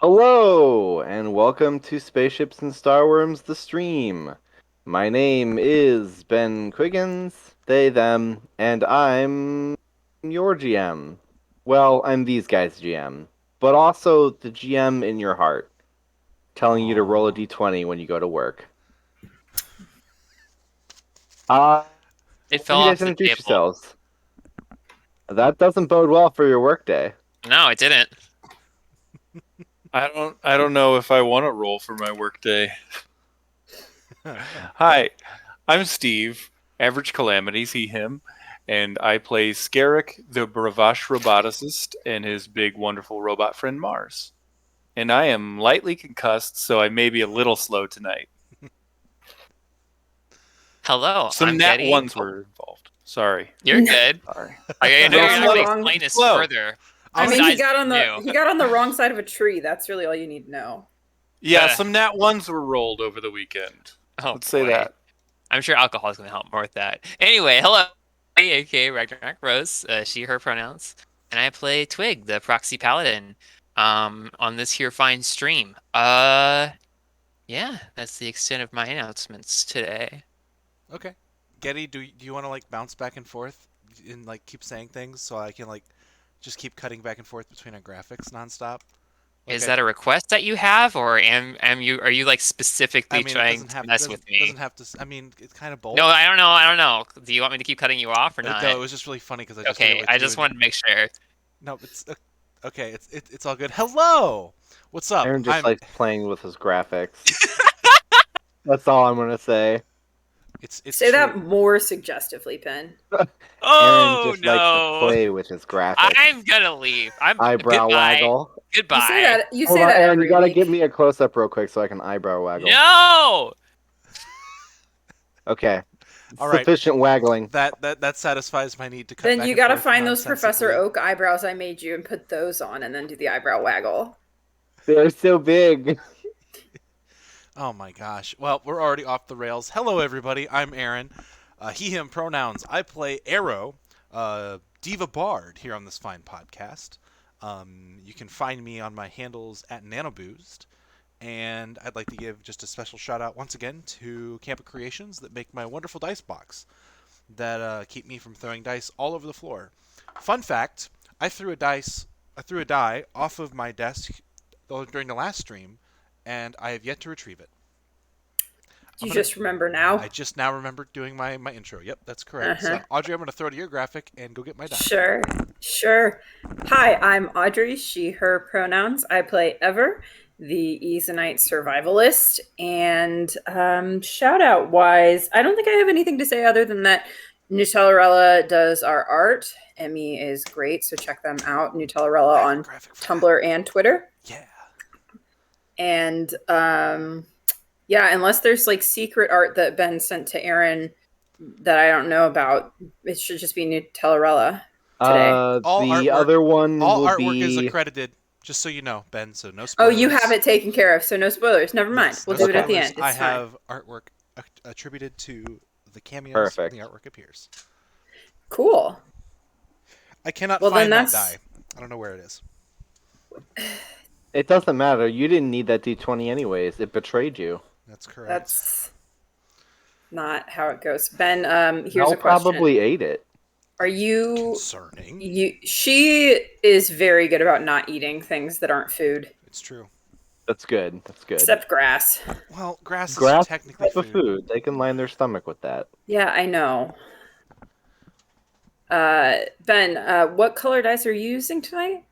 Hello, and welcome to Spaceships and Starwyrms, the stream. My name is Ben Quiggins, they, them, and I'm your GM. Well, I'm these guys' GM, but also the GM in your heart, telling you to roll a d20 when you go to work. Why It don't fell you off guys the introduce table. yourselves? That doesn't bode well for your workday. No, it didn't. I don't know if I want to roll for my workday. Hi, I'm Steve, Average Calamities, he, him, and I play Skerrik, the Bravash roboticist, and his big, wonderful robot friend Mars. And I am lightly concussed, so I may be a little slow tonight. Hello, Some I'm nat Getty. ones were involved. Sorry. You're good. Sorry. I know You're you're on gonna the have to wrong- explain this Slow. further. I mean, Besides he got on you. the wrong side of a tree. That's really all you need to know. Yeah, some nat ones were rolled over the weekend. Oh, Let's say boy. that. I'm sure alcohol is gonna help more with that. Anyway, hello, aka Ragnarok Rose, she, her pronouns, and I play Twig, the proxy paladin, on this here fine stream. Yeah, that's the extent of my announcements today. Okay. Getty, do you want to like bounce back and forth and like keep saying things so I can like just keep cutting back and forth between our graphics nonstop? Is that a request that you have, or are you like specifically I mean, it trying doesn't to have mess with me? doesn't have to. I mean, it's kind of both. No, I don't know. I don't know. Do you want me to keep cutting you off or not? No, it was just really funny because I just did it Okay, with I you just and- wanted to make sure. No, it's okay. It's all good. Hello, what's up? Aaron just likes playing with his graphics. That's all I'm gonna say. It's Say true. that more suggestively, Pen. Oh Aaron just likes to no! play with his graphics. I'm gonna leave. Eyebrow goodbye. waggle. Goodbye. You say that. You Hold say on, that Aaron, every you gotta week. give me a close-up real quick so I can eyebrow waggle. No. Okay. All right. Sufficient waggling. That satisfies my need to cut. Then back you and gotta forth find those Professor nonsensically. Oak eyebrows I made you and put those on, and then do the eyebrow waggle. They're so big. Oh my gosh. Well, we're already off the rails. Hello, everybody. I'm Aaron. He, him pronouns. I play Arrow, Diva Bard here on this fine podcast. You can find me on my handles at NanoBoost. And I'd like to give just a special shout out once again to Campa Creations that make my wonderful dice box that keep me from throwing dice all over the floor. Fun fact, I threw a die off of my desk during the last stream, and I have yet to retrieve it. Do you just remember now? I just now remembered doing my intro. Yep, that's correct. So, Audrey, I'm going to throw to your graphic and go get my die. Sure. Hi, I'm Audrey, she, her pronouns. I play Ever, the Easonite survivalist. And shout out wise, I don't think I have anything to say other than that Nutellarella does our art. Emmy is great, so check them out. Nutellarella on Tumblr and Twitter. Yeah. And yeah, unless there's like secret art that Ben sent to Aaron that I don't know about, it should just be Nutellarella today. The other one all will artwork is be accredited, just so you know, Ben. So no Oh, spoilers. you have it taken care of, so no spoilers. Never mind. Yes, We'll no do it at the spoilers. end. It's I fine. have artwork attributed to the cameos. Perfect. And the artwork appears. Cool. I cannot Well, find then that that's- die. I don't know where it is. It doesn't matter. You didn't need that d20 anyways. It betrayed you. That's correct. That's not how it goes. Ben, here's Mel a question. probably ate it. Are you concerning? She is very good about not eating things that aren't food. It's true. That's good. That's good. Except grass. Well, grass Grass is technically type of food. They can line their stomach with that. Yeah, I know. Ben, what color dice are you using tonight?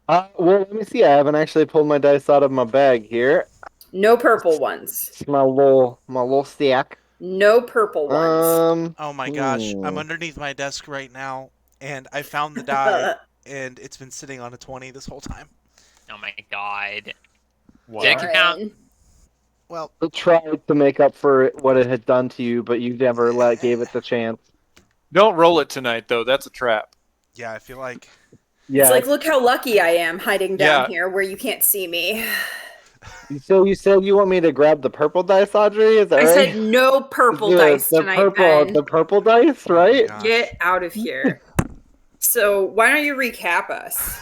Well, let me see. I haven't actually pulled my dice out of my bag here. No purple ones. It's my little stack. No purple ones. Oh my gosh, I'm underneath my desk right now, and I found the die, and it's been sitting on a 20 this whole time. Oh my god. Wow. Did it count? Well, I tried to make up for what it had done to you, but you never gave it the chance. Don't roll it tonight, though. That's a trap. yeah, I feel like... Yeah. It's like, look how lucky I am hiding down Yeah. here where you can't see me. So you said you want me to grab the purple dice, Audrey? Is that I right? said no purple dice tonight, Ben. The purple dice, right? gosh. Get out of here. So why don't you recap us?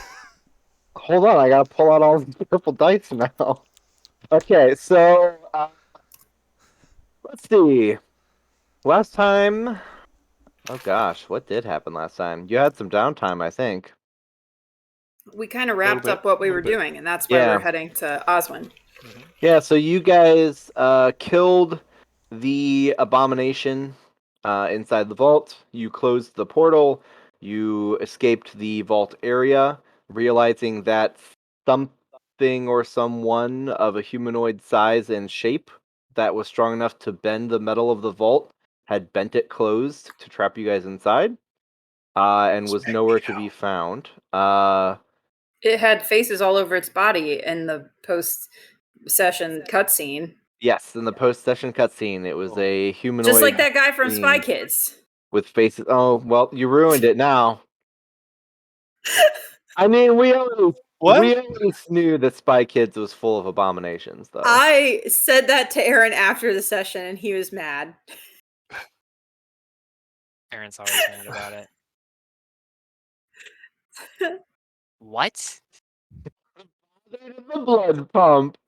Hold on, I gotta pull out all the purple dice now. Okay, so let's see. Last time, oh gosh, what did happen last time? You had some downtime, I think. We kind of little wrapped bit, up what we little were bit. doing, and that's why Yeah. we're heading to Ozwin. Yeah, so you guys killed the abomination inside the vault. You closed the portal. You escaped the vault area, realizing that something or someone of a humanoid size and shape that was strong enough to bend the metal of the vault had bent it closed to trap you guys inside, and was nowhere to be found. It had faces all over its body in the post-session cutscene, Yes, in the post-session cutscene, it was a humanoid just like that guy from Spy being Kids. with faces. Oh, well, you ruined it now. I mean, we always knew that Spy Kids was full of abominations, though. I said that to Aaron after the session, and he was mad. Aaron's always mad about it. What? The blood pump.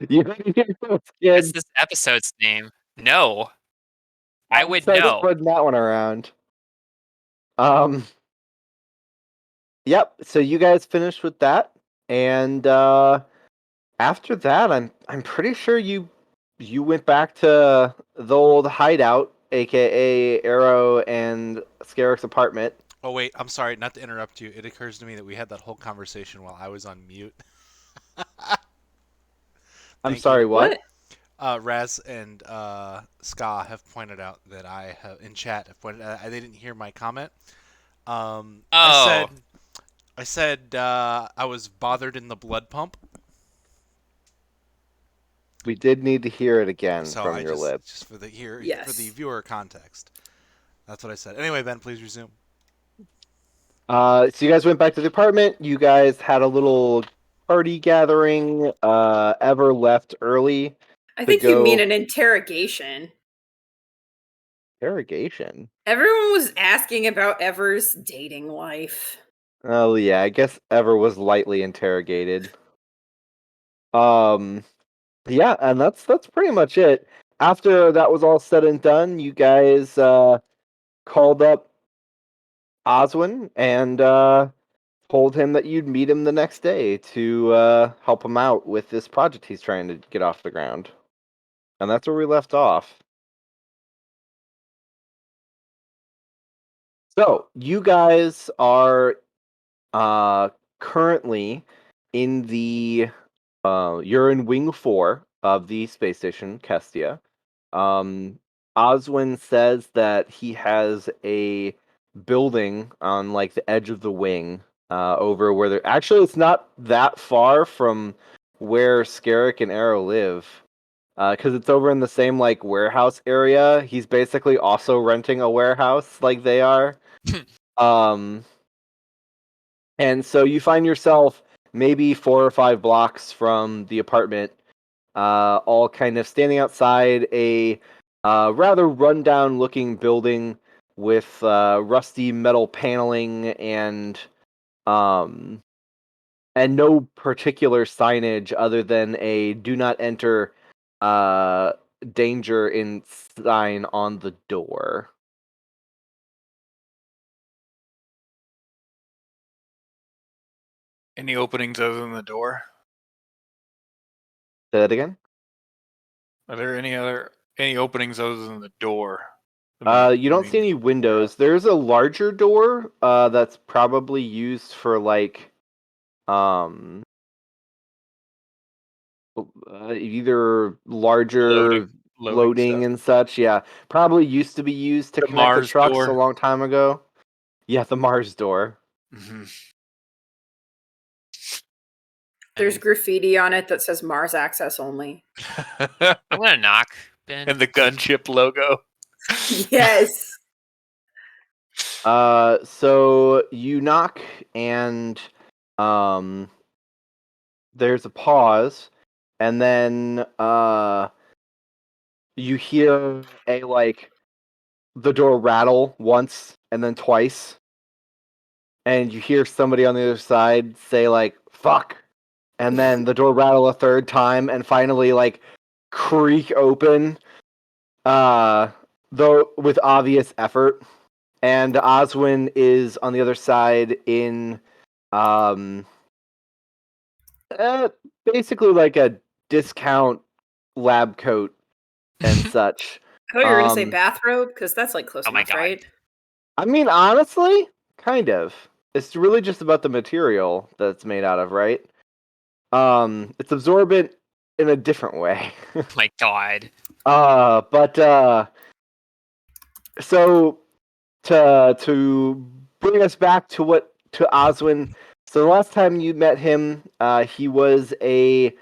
You heard it first, What's kid. this episode's name? No. I would Started know. spreading that one around. Yep. So you guys finished with that, and after that, I'm pretty sure you went back to the old hideout, aka Arrow and Skerrick's apartment. Oh wait, I'm sorry, not to interrupt you. It occurs to me that we had that whole conversation while I was on mute. I'm Thank sorry, you. what? Raz and Ska have pointed out that I have in chat have pointed out they didn't hear my comment. Oh. I said I was bothered in the blood pump. We did need to hear it again So from I your lips. just for the for Yes. the viewer context. That's what I said. Anyway, Ben, please resume. So you guys went back to the apartment. You guys had a little party gathering. Ever left early. I To think you mean go an interrogation. interrogation. Everyone was asking about Ever's dating life. Oh yeah, I guess Ever was lightly interrogated. Yeah, and that's pretty much it. After that was all said and done, you guys called up Ozwin and told him that you'd meet him the next day to help him out with this project he's trying to get off the ground. And that's where we left off. So, you guys are currently in the you're in Wing 4 of the space station Kestia. Oswin says that he has a building on like the edge of the wing, over where they're actually it's not that far from where Skerrick and Arrow live. Because it's over in the same like warehouse area. He's basically also renting a warehouse like they are. um, and so you find yourself maybe 4 or 5 blocks from the apartment, all kind of standing outside a rather rundown looking building with rusty metal paneling um, and no particular signage other than a "Do not enter, uh, danger" in sign on the door. Any openings other than the door? Say that again. Are there any openings other than the door? You don't see any windows. There's a larger door that's probably used for like um either larger loading stuff. and such. Yeah, probably used to be used to The connect the Mars trucks door. a long time ago. Yeah, the Mars door. Mm-hmm. There's graffiti on it that says Mars access only. I'm gonna knock, Ben. And the gunship logo. Yes. So you knock and there's a pause, and then you hear a like the door rattle once and then twice, and you hear somebody on the other side say like fuck. And then the door rattle a third time and finally like creak open, though with obvious effort. And Ozwin is on the other side in um basically like a discount lab coat and such. I thought you were going to say Um, bathrobe, because that's like close Oh my enough, God. right? I mean, honestly, kind of. It's really just about the material that it's made out of, right? It's absorbent in a different way. Oh my God. But so to bring us back to Oswin. So the last time you met him, he was a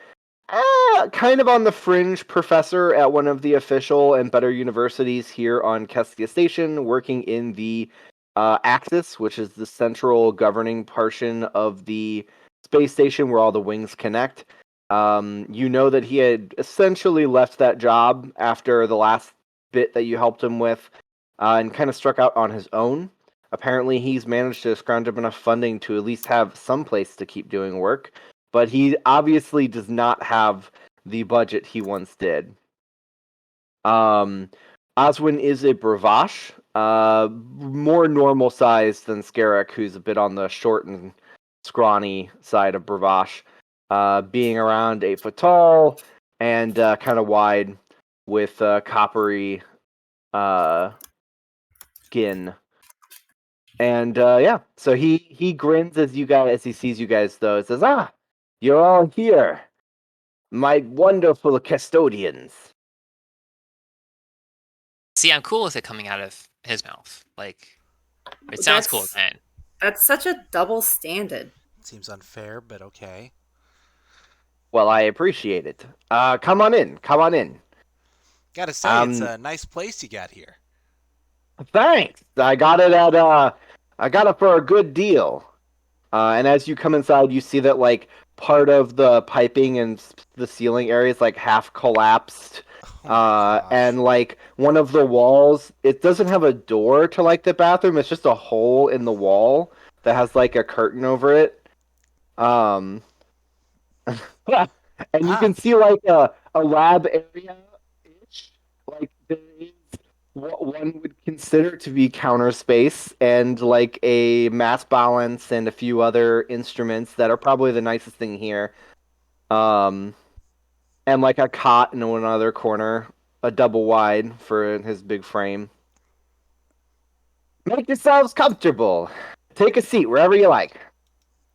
kind of on the fringe professor at one of the official and better universities here on Kestia Station, working in the Axis, which is the central governing portion of the space station where all the wings connect. You know that he had essentially left that job after the last bit that you helped him with, and kind of struck out on his own. Apparently, he's managed to scrounge up enough funding to at least have some place to keep doing work, but he obviously does not have the budget he once did. Oswin is a bravache, more normal sized than Skerrik, who's a bit on the short and scrawny side of bravache, being around 8 foot tall and kind of wide with coppery skin. And yeah, so he grins as he sees you guys though. Says, "Ah, you're all here, my wonderful Kestodians." See, I'm cool with it coming out of his mouth. Like, it sounds cool, man. That's such a double standard. Seems unfair, but okay. Well, I appreciate it. Come on in. Come on in. Gotta say, it's a nice place you got here. Thanks. I got it for a good deal. And as you come inside, you see that like part of the piping and the ceiling area is like half collapsed. Oh my gosh. And like one of the walls, it doesn't have a door to like the bathroom. It's just a hole in the wall that has like a curtain over it. And you can see like a lab area ish. Like there is what one would consider to be counter space and like a mass balance and a few other instruments that are probably the nicest thing here. And like a cot in one other corner, a double wide for his big frame. Make yourselves comfortable. Take a seat wherever you like.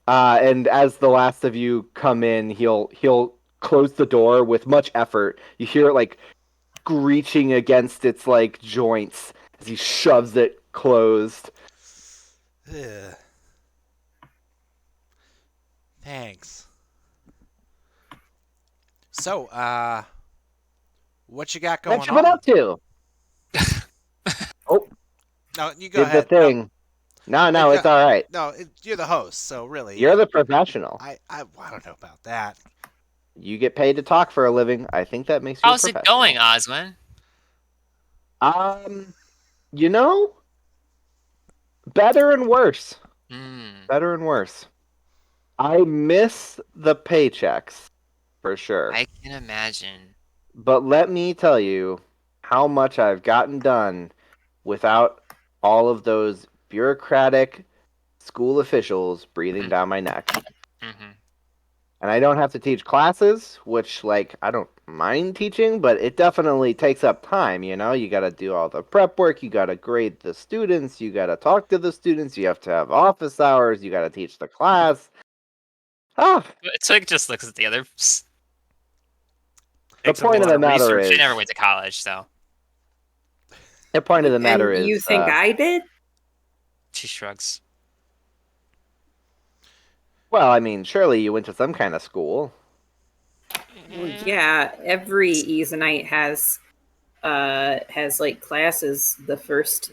And as the last of you come in, he'll close the door with much effort. You hear it like screeching against its like joints as he shoves it closed. Ugh. Thanks. So, what you got going What you been on? up to? Oh, No, you go did ahead. the thing. No, it's all right. No, you're the host, so really. You're the professional. I don't know about that. You get paid to talk for a living. I think that makes you How's a it professional. going, Ozwin? You know, better and worse. Hmm. Better and worse. I miss the paychecks, for sure. I can imagine. But let me tell you how much I've gotten done without all of those bureaucratic school officials breathing down my neck. Mm-hmm. And I don't have to teach classes, which, like, I don't mind teaching, but it definitely takes up time, you know? You gotta do all the prep work, you gotta grade the students, you gotta talk to the students, you have to have office hours, you gotta teach the class. Ah, Twig just looks at the other. the point of the matter is... She never went to college, so The point of the matter And is... you think I did? she shrugs. Well, I mean, surely you went to some kind of school. Well, yeah, every Easonite has like classes the first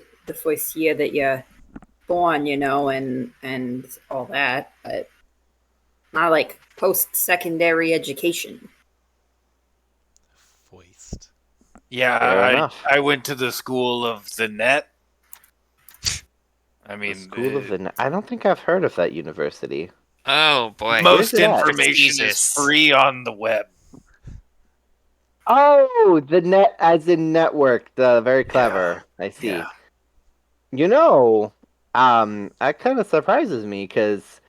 year that you're born, you know, and all that, but not like post-secondary education. Foist. Yeah, Fair enough. I went to the school of the net. I The mean, School of the... I don't think I've heard of that university. Oh boy. Most it at? information is Prestigious. free on the web. Oh, the net as in network. Very clever. I see. Yeah. You know, that kind of surprises me because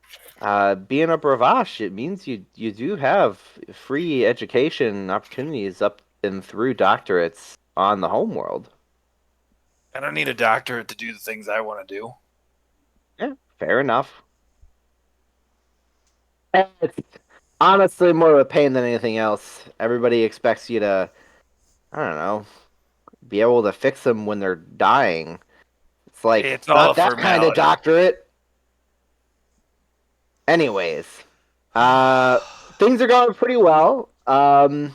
being a bravache, it means you do have free education opportunities up and through doctorates on the homeworld. I don't need a doctorate to do the things I want to do. Yeah, fair enough. It's honestly more of a pain than anything else. Everybody expects you to, I don't know, be able to fix them when they're dying. It's like, It's all not a that kind of formality. doctorate. Anyways, things are going pretty well. I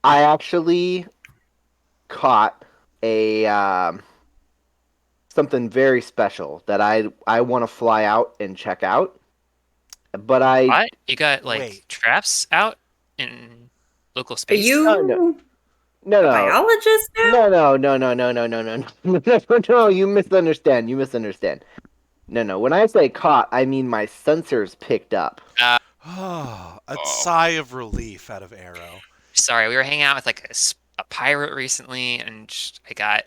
actually caught a something very special that I want to fly out and check out. But What? You got like Wait. traps out in local Are space? you no, a no, biologist now? no. You misunderstand. You misunderstand. No. When I say caught, I mean my sensors picked up. Oh, a sigh of relief out of Arrow. Sorry, we were hanging out with like a pirate recently, and I got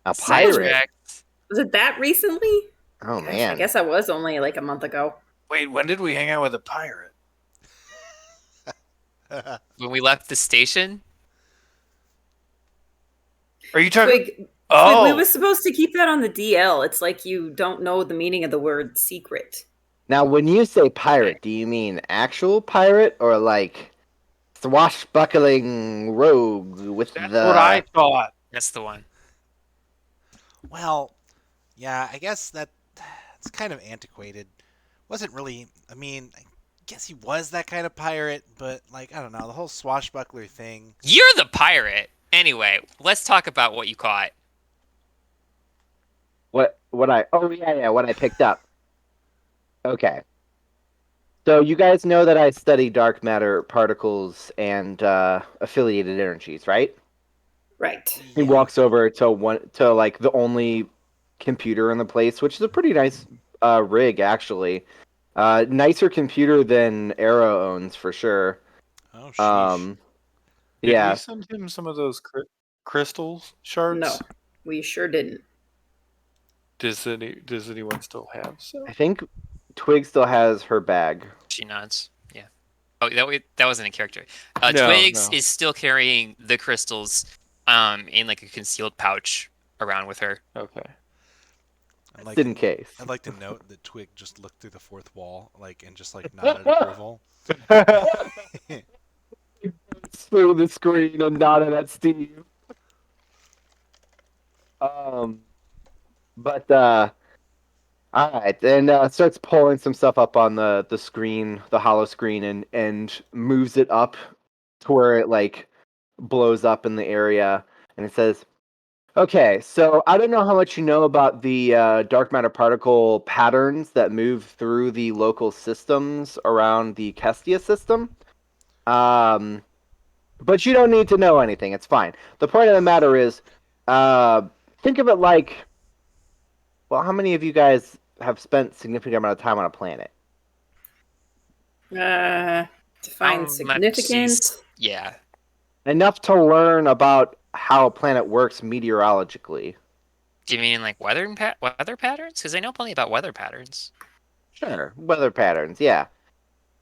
A Pirate? sidetracked. Was it that recently? Oh Gosh, man. I guess I was only like a month ago. Wait, when did we hang out with a pirate? When we left the station. Are you talking? Twig, Oh, we were supposed to keep that on the DL. It's like you don't know the meaning of the word secret. Now, when you say pirate, do you mean actual pirate or like swashbuckling rogue with that's the? what I thought. That's the one. Well, yeah, I guess it's kind of antiquated. Wasn't really. I mean, I guess he was that kind of pirate, but like I don't know, the whole swashbuckler thing. You're the pirate. Anyway, let's talk about what you caught. What I? Oh yeah, what I picked up. Okay. So you guys know that I study dark matter particles and affiliated energies, right? Right. He walks over to like the only computer in the place, which is a pretty nice rig actually. Nicer computer than Arrow owns for sure. Oh, sheesh. Did Yeah, we send him some of those crystal shards? No, we sure didn't. Does anyone still have some? I think Twig still has her bag. She nods. Yeah. Oh, that wasn't a character. No, Twigs no. is still carrying the crystals, in like a concealed pouch around with her. Okay. Just in case. I'd like to note that Twig just looked through the fourth wall, and just nodded approval. Through the screen and nodded at Steve. But all right, and starts pulling some stuff up on the screen, the hollow screen, and moves it up to where it like blows up in the area, and it says, "Okay, so I don't know how much you know about the dark matter particle patterns that move through the local systems around the Kestia system. But you don't need to know anything. It's fine. The point of the matter is, think of it like, well, how many of you guys have spent significant amount of time on a planet? How Define much significance. Yeah. Enough to learn about how a planet works meteorologically. Do you mean like weather patterns? Because I know plenty about weather patterns. Sure, weather patterns, yeah.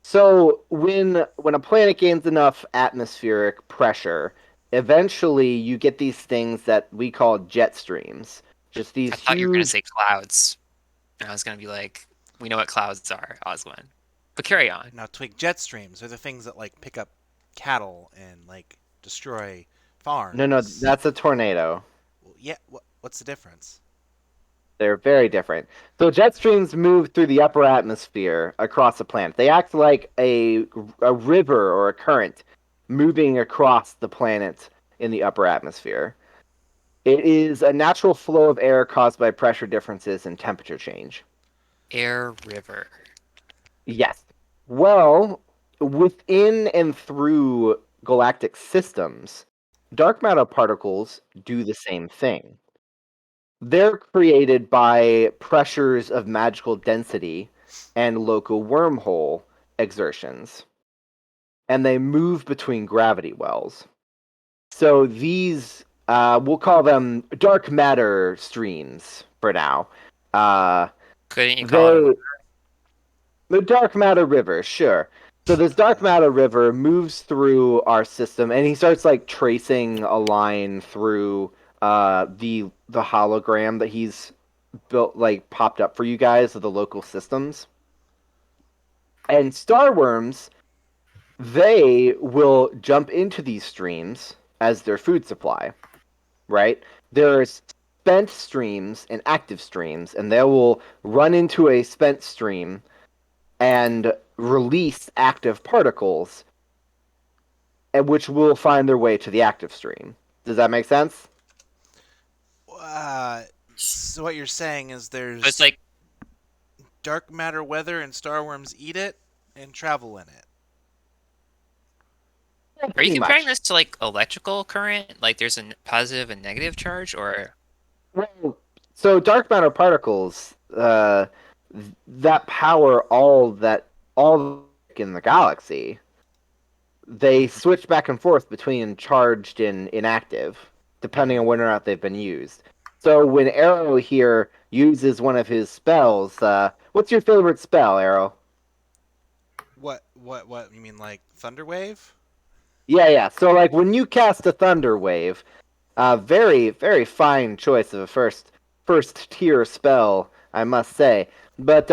So when a planet gains enough atmospheric pressure, eventually you get these things that we call jet streams. Just these I thought you were going to huge. say clouds. And I was going to be like, we know what clouds are, Ozwin. But carry on. Now, Twig, jet streams are the things that pick up cattle and destroy farms. No, that's a tornado. Well, yeah. What's the difference? They're very different. So jet streams move through the upper atmosphere across the planet. They act like a river or a current moving across the planet in the upper atmosphere. It is a natural flow of air caused by pressure differences and temperature change. Air river. Yes. Well, within and through galactic systems, dark matter particles do the same thing. They're created by pressures of magical density and local wormhole exertions. And they move between gravity wells. So these, we'll call them dark matter streams for now. Couldn't you call it a The dark matter river, sure. So this dark matter river moves through our system, and he starts like tracing a line through the hologram that he's built, like popped up for you guys of the local systems. And Starwyrms, they will jump into these streams as their food supply, right? There's spent streams and active streams, and they will run into a spent stream and release active particles, which will find their way to the active stream. Does that make sense? So what you're saying is there's It's like dark matter weather and Starwyrms eat it and travel in it. Are you Pretty comparing much. this to like electrical current? Like there's a positive and negative charge, or Well, so dark matter particles that power all in the galaxy. They switch back and forth between charged and inactive, depending on whether or not they've been used. So when Arrow here uses one of his spells, what's your favorite spell, Arrow? What you mean, like Thunderwave? Yeah. So like when you cast a Thunder Wave, very, very fine choice of a first tier spell, I must say. But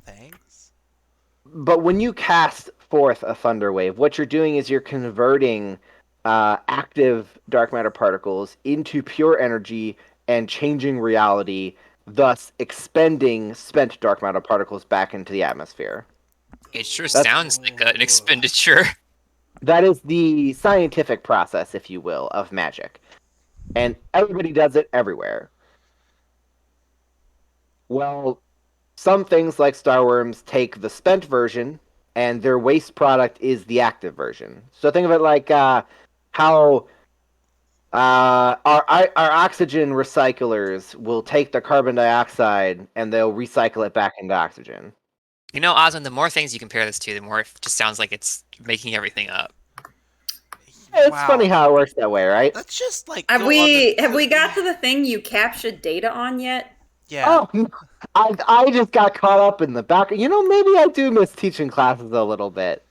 Thanks. but when you cast forth a Thunder Wave, what you're doing is you're converting active dark matter particles into pure energy and changing reality, thus expending spent dark matter particles back into the atmosphere. it sure That's- sounds like an expenditure. That is the scientific process, if you will, of magic. And everybody does it everywhere. Well, some things like Starwyrms take the spent version, and their waste product is the active version. So think of it like how our oxygen recyclers will take the carbon dioxide and they'll recycle it back into oxygen. You know, Ozwin, the more things you compare this to, the more it just sounds like it's making everything up. It's funny how it works that way, right? Let's just like Have go we on the- got to the thing you captured data on yet? Yeah. Oh, I just got caught up in the back. You know, maybe I do miss teaching classes a little bit.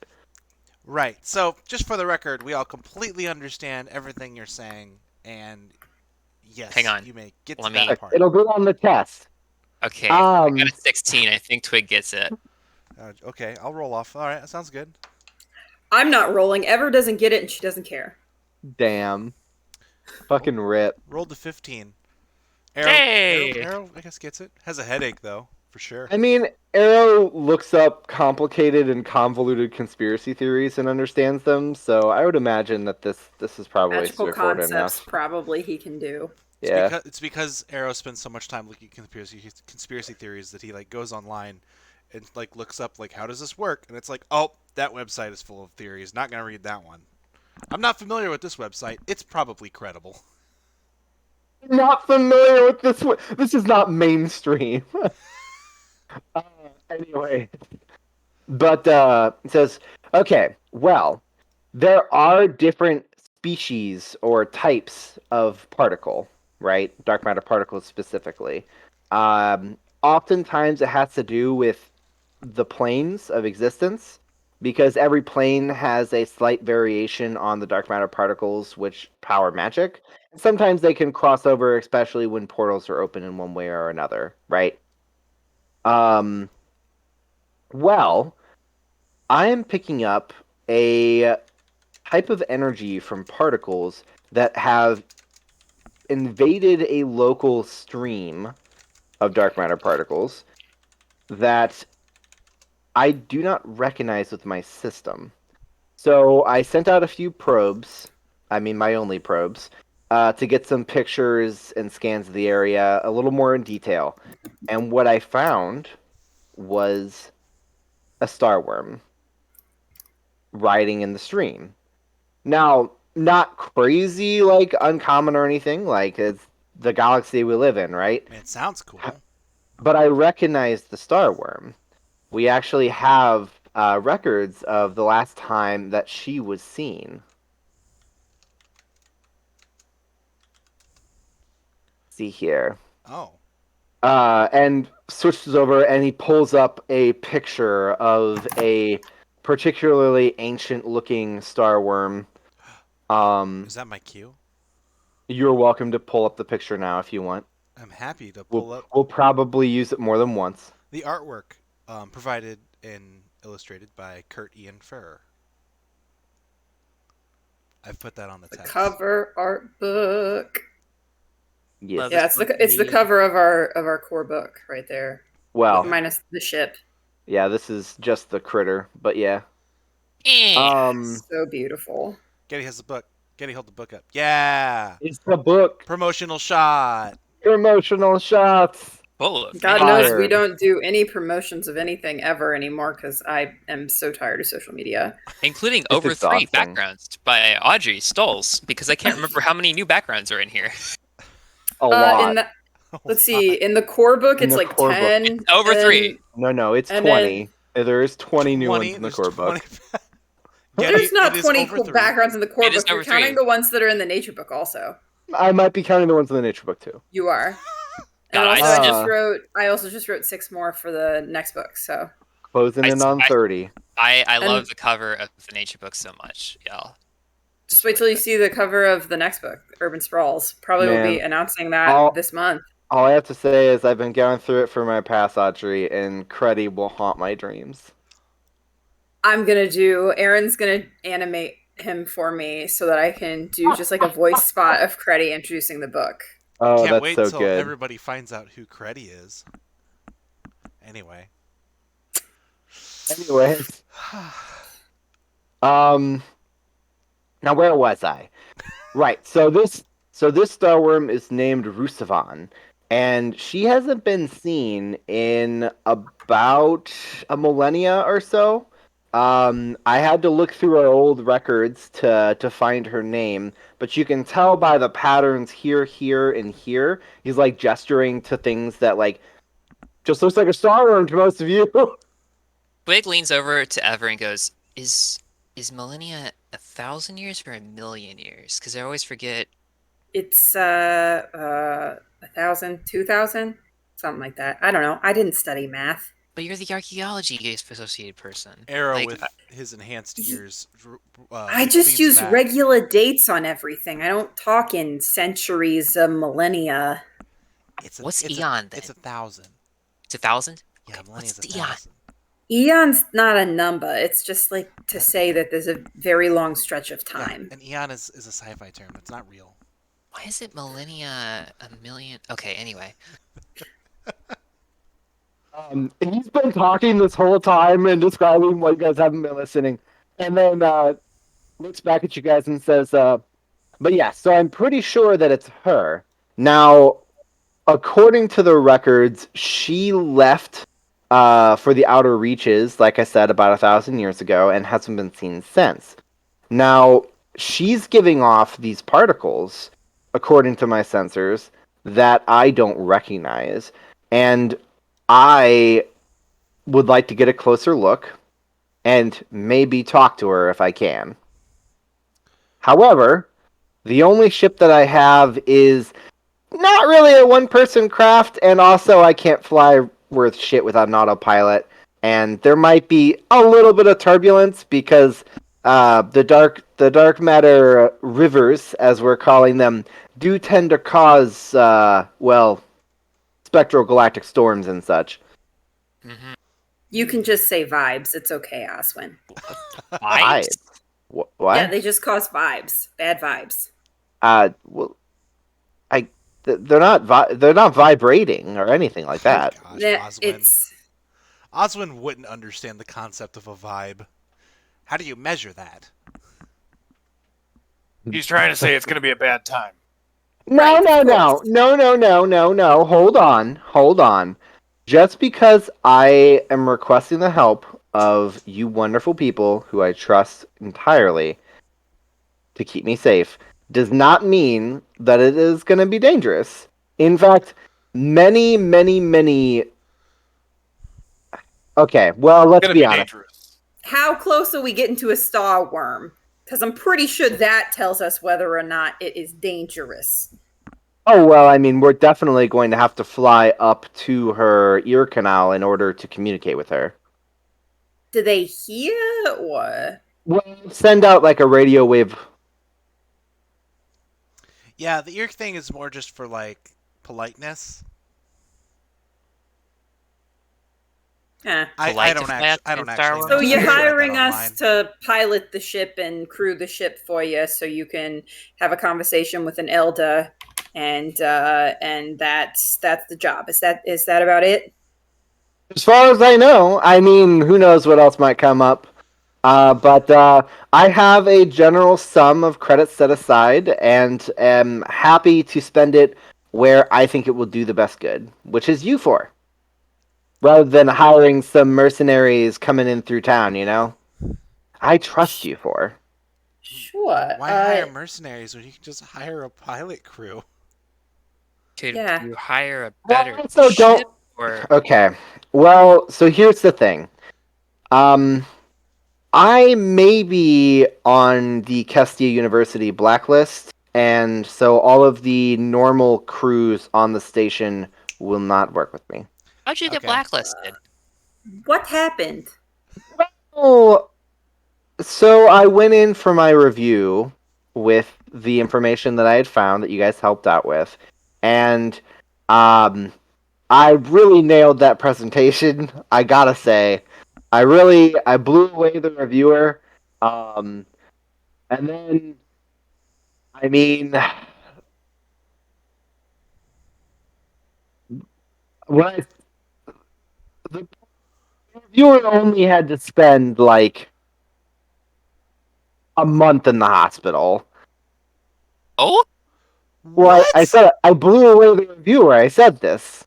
Right. So, just for the record, we all completely understand everything you're saying, and yes, Hang on. you may get Let to that me- part. It'll go on the test. Okay, I Um, got a 16. I think Twig gets it. Okay, I'll roll off. All right, that sounds good. I'm not rolling. Ever doesn't get it, and she doesn't care. Damn. Fucking rip. Rolled to 15. Arrow, Hey! Arrow, I guess gets it. Has a headache though, for sure. I mean, Arrow looks up complicated and convoluted conspiracy theories and understands them, so I would imagine that this is probably Magical straightforward concepts, enough. probably he can do. Yeah. It's because Arrow spends so much time looking at conspiracy theories that he like goes online and like looks up like how does this work, and it's like, oh, that website is full of theories. Not gonna read that one. I'm not familiar with this website. It's probably credible. Not familiar with this one. This is not mainstream. Anyway. But it says, okay, well, there are different species or types of particle, right? Dark matter particles specifically. Oftentimes it has to do with the planes of existence, because every plane has a slight variation on the dark matter particles which power magic. Sometimes they can cross over, especially when portals are open in one way or another, right? Well, I am picking up a type of energy from particles that have invaded a local stream of dark matter particles that I do not recognize with my system. So I sent out a few probes, I mean my only probes, to get some pictures and scans of the area a little more in detail. And what I found was a starworm riding in the stream. Now, not crazy, like uncommon or anything, like it's the galaxy we live in, right? Man, it sounds cool. But I recognized the starworm. we actually have records of the last time that she was seen. See here. Oh. And switches over, and he pulls up a picture of a particularly ancient-looking starworm. Is that my cue? You're welcome to pull up the picture now if you want. I'm happy to pull up We'll probably use it more than once. the artwork provided and illustrated by Kurt Ian Ferrer. I've put that on the text. Cover art book. Yes. Love Yeah, this it's the movie. cover of our core book right there. Well, Minus the ship. yeah, this is just the critter, but yeah. So beautiful. Getty has the book. Getty, hold the book up. Yeah. It's the book. Promotional shot. Promotional shots. Full of God many- knows we Fired. don't do any promotions of anything ever anymore because I am so tired of social media. including It's over 3 exhausting. backgrounds by Audrey Stolz, because I can't remember how many new backgrounds are in here. A lot. In the, let's see. In the core book, In it's the like core book. 10. It's over and- 3. No, it's and 20. There is 20 new ones in the there's core book. 20 Getty, There's not it is 20 over cool 3. backgrounds in the core It is book. You're over counting 3. the ones that are in the nature book also. I might be counting the ones in the nature book too. You are. And God, also, I- I also just wrote 6 more for the next book. So Closing in on I- 30. I love And- the cover of the nature book so much, y'all. just wait till you see the cover of the next book, Urban Sprawls. Probably will be Man. announcing that I'll- this month. All I have to say is I've been going through it for my past Audrey, and Creddy will haunt my dreams. Aaron's gonna animate him for me so that I can do just like a voice spot of Creddy introducing the book. Oh, Can't that's wait so till good. everybody finds out who Creddy is. Anyway. Anyways. Now where was I? Right. So this starworm is named Rusavan, and she hasn't been seen in about a millennia or so. I had to look through our old records to find her name, but you can tell by the patterns here, and here. He's like gesturing to things that like just looks like a starworm to most of you. Twig leans over to Ever and goes, Is millennia 1,000 years or 1,000,000 years? Because I always forget. It's 1,000, 2,000, something like that. I don't know. I didn't study math. But you're the archaeology associated person. Arrow Like, with his enhanced ears. I just leans use back. regular dates on everything. I don't talk in centuries, millennia. What's it's eon, then? It's 1,000. It's 1,000? Yeah, Okay, millennia's what's 1,000. Eon's not a number. It's just like to say that there's a very long stretch of Yeah, time. an eon is a sci-fi term. It's not real. Why is it millennia 1,000,000? Okay, anyway. He's been talking this whole time and describing what you guys haven't been listening, and then looks back at you guys and says, "But yeah, so I'm pretty sure that it's her." Now, according to the records, she left for the outer reaches, like I said, about 1,000 years ago, and hasn't been seen since. Now, she's giving off these particles, according to my sensors, that I don't recognize, and I would like to get a closer look and maybe talk to her if I can. However, the only ship that I have is not really a one-person craft, and also I can't fly worth shit without an autopilot, and there might be a little bit of turbulence because the dark matter rivers, as we're calling them, do tend to cause spectral galactic storms and such. Mm-hmm. You can just say vibes. It's okay, Ozwin. Vibes? What? Yeah, they just cause vibes. Bad vibes. Well, they're not vibrating or anything like that. Gosh, Yeah, Ozwin. Ozwin wouldn't understand the concept of a vibe. How do you measure that? He's trying to say it's going to be a bad time. No, Right, of course. no. Hold on. Just because I am requesting the help of you wonderful people who I trust entirely to keep me safe does not mean that it is going to be dangerous. In fact, many Okay, well, let's Gonna be be honest. dangerous. How close are we getting to a starworm? Because I'm pretty sure that tells us whether or not it is dangerous. Oh, well, I mean, we're definitely going to have to fly up to her ear canal in order to communicate with her. Do they hear or? Well, send out like a radio wave. Yeah, the ear thing is more just for like politeness. I Polite to don't fly out I to don't Star actually Wars? know. So I you're just read that hiring us online. to pilot the ship and crew the ship for you, so you can have a conversation with an elder, and that's the job. Is that about it? As far as I know, I mean, who knows what else might come up. But I have a general sum of credits set aside and am happy to spend it where I think it will do the best good, which is you four. Rather than hiring some mercenaries coming in through town, you know? I trust you four. Sure. Why hire mercenaries when you can just hire a pilot crew? Could Yeah. you hire a Well, better also don't. ship? Or Okay. Well, so here's the thing. I may be on the Kestia University blacklist, and so all of the normal crews on the station will not work with me. how'd you get Okay. blacklisted? What happened? Oh, so I went in for my review with the information that I had found that you guys helped out with, and I really nailed that presentation. I gotta say, I blew away the reviewer. Um, and then, I mean, when I, the reviewer only had to spend like a month in the hospital. Oh? Well, I What? said I blew away the reviewer. I said this.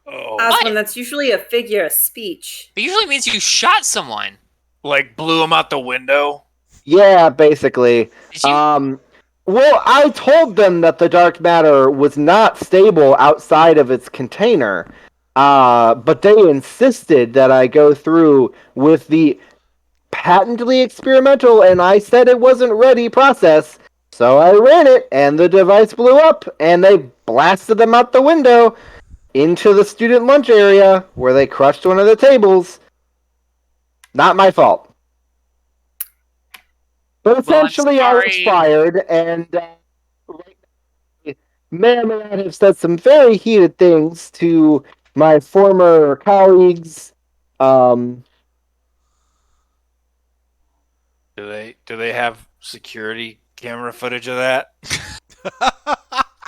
Oh, Oswin, What? that's usually a figure of speech. It usually means you shot someone. like blew him out the window. Yeah, basically. Did you? Well, I told them that the dark matter was not stable outside of its container. But they insisted that I go through with the patently experimental, and I said it wasn't ready process. So I ran it, and the device blew up, and they blasted them out the window into the student lunch area where they crushed one of the tables. Not my fault. But Well, I'm essentially, I was sorry. fired, and may or may not have said some very heated things to my former colleagues. Um, Do they have security camera footage of that?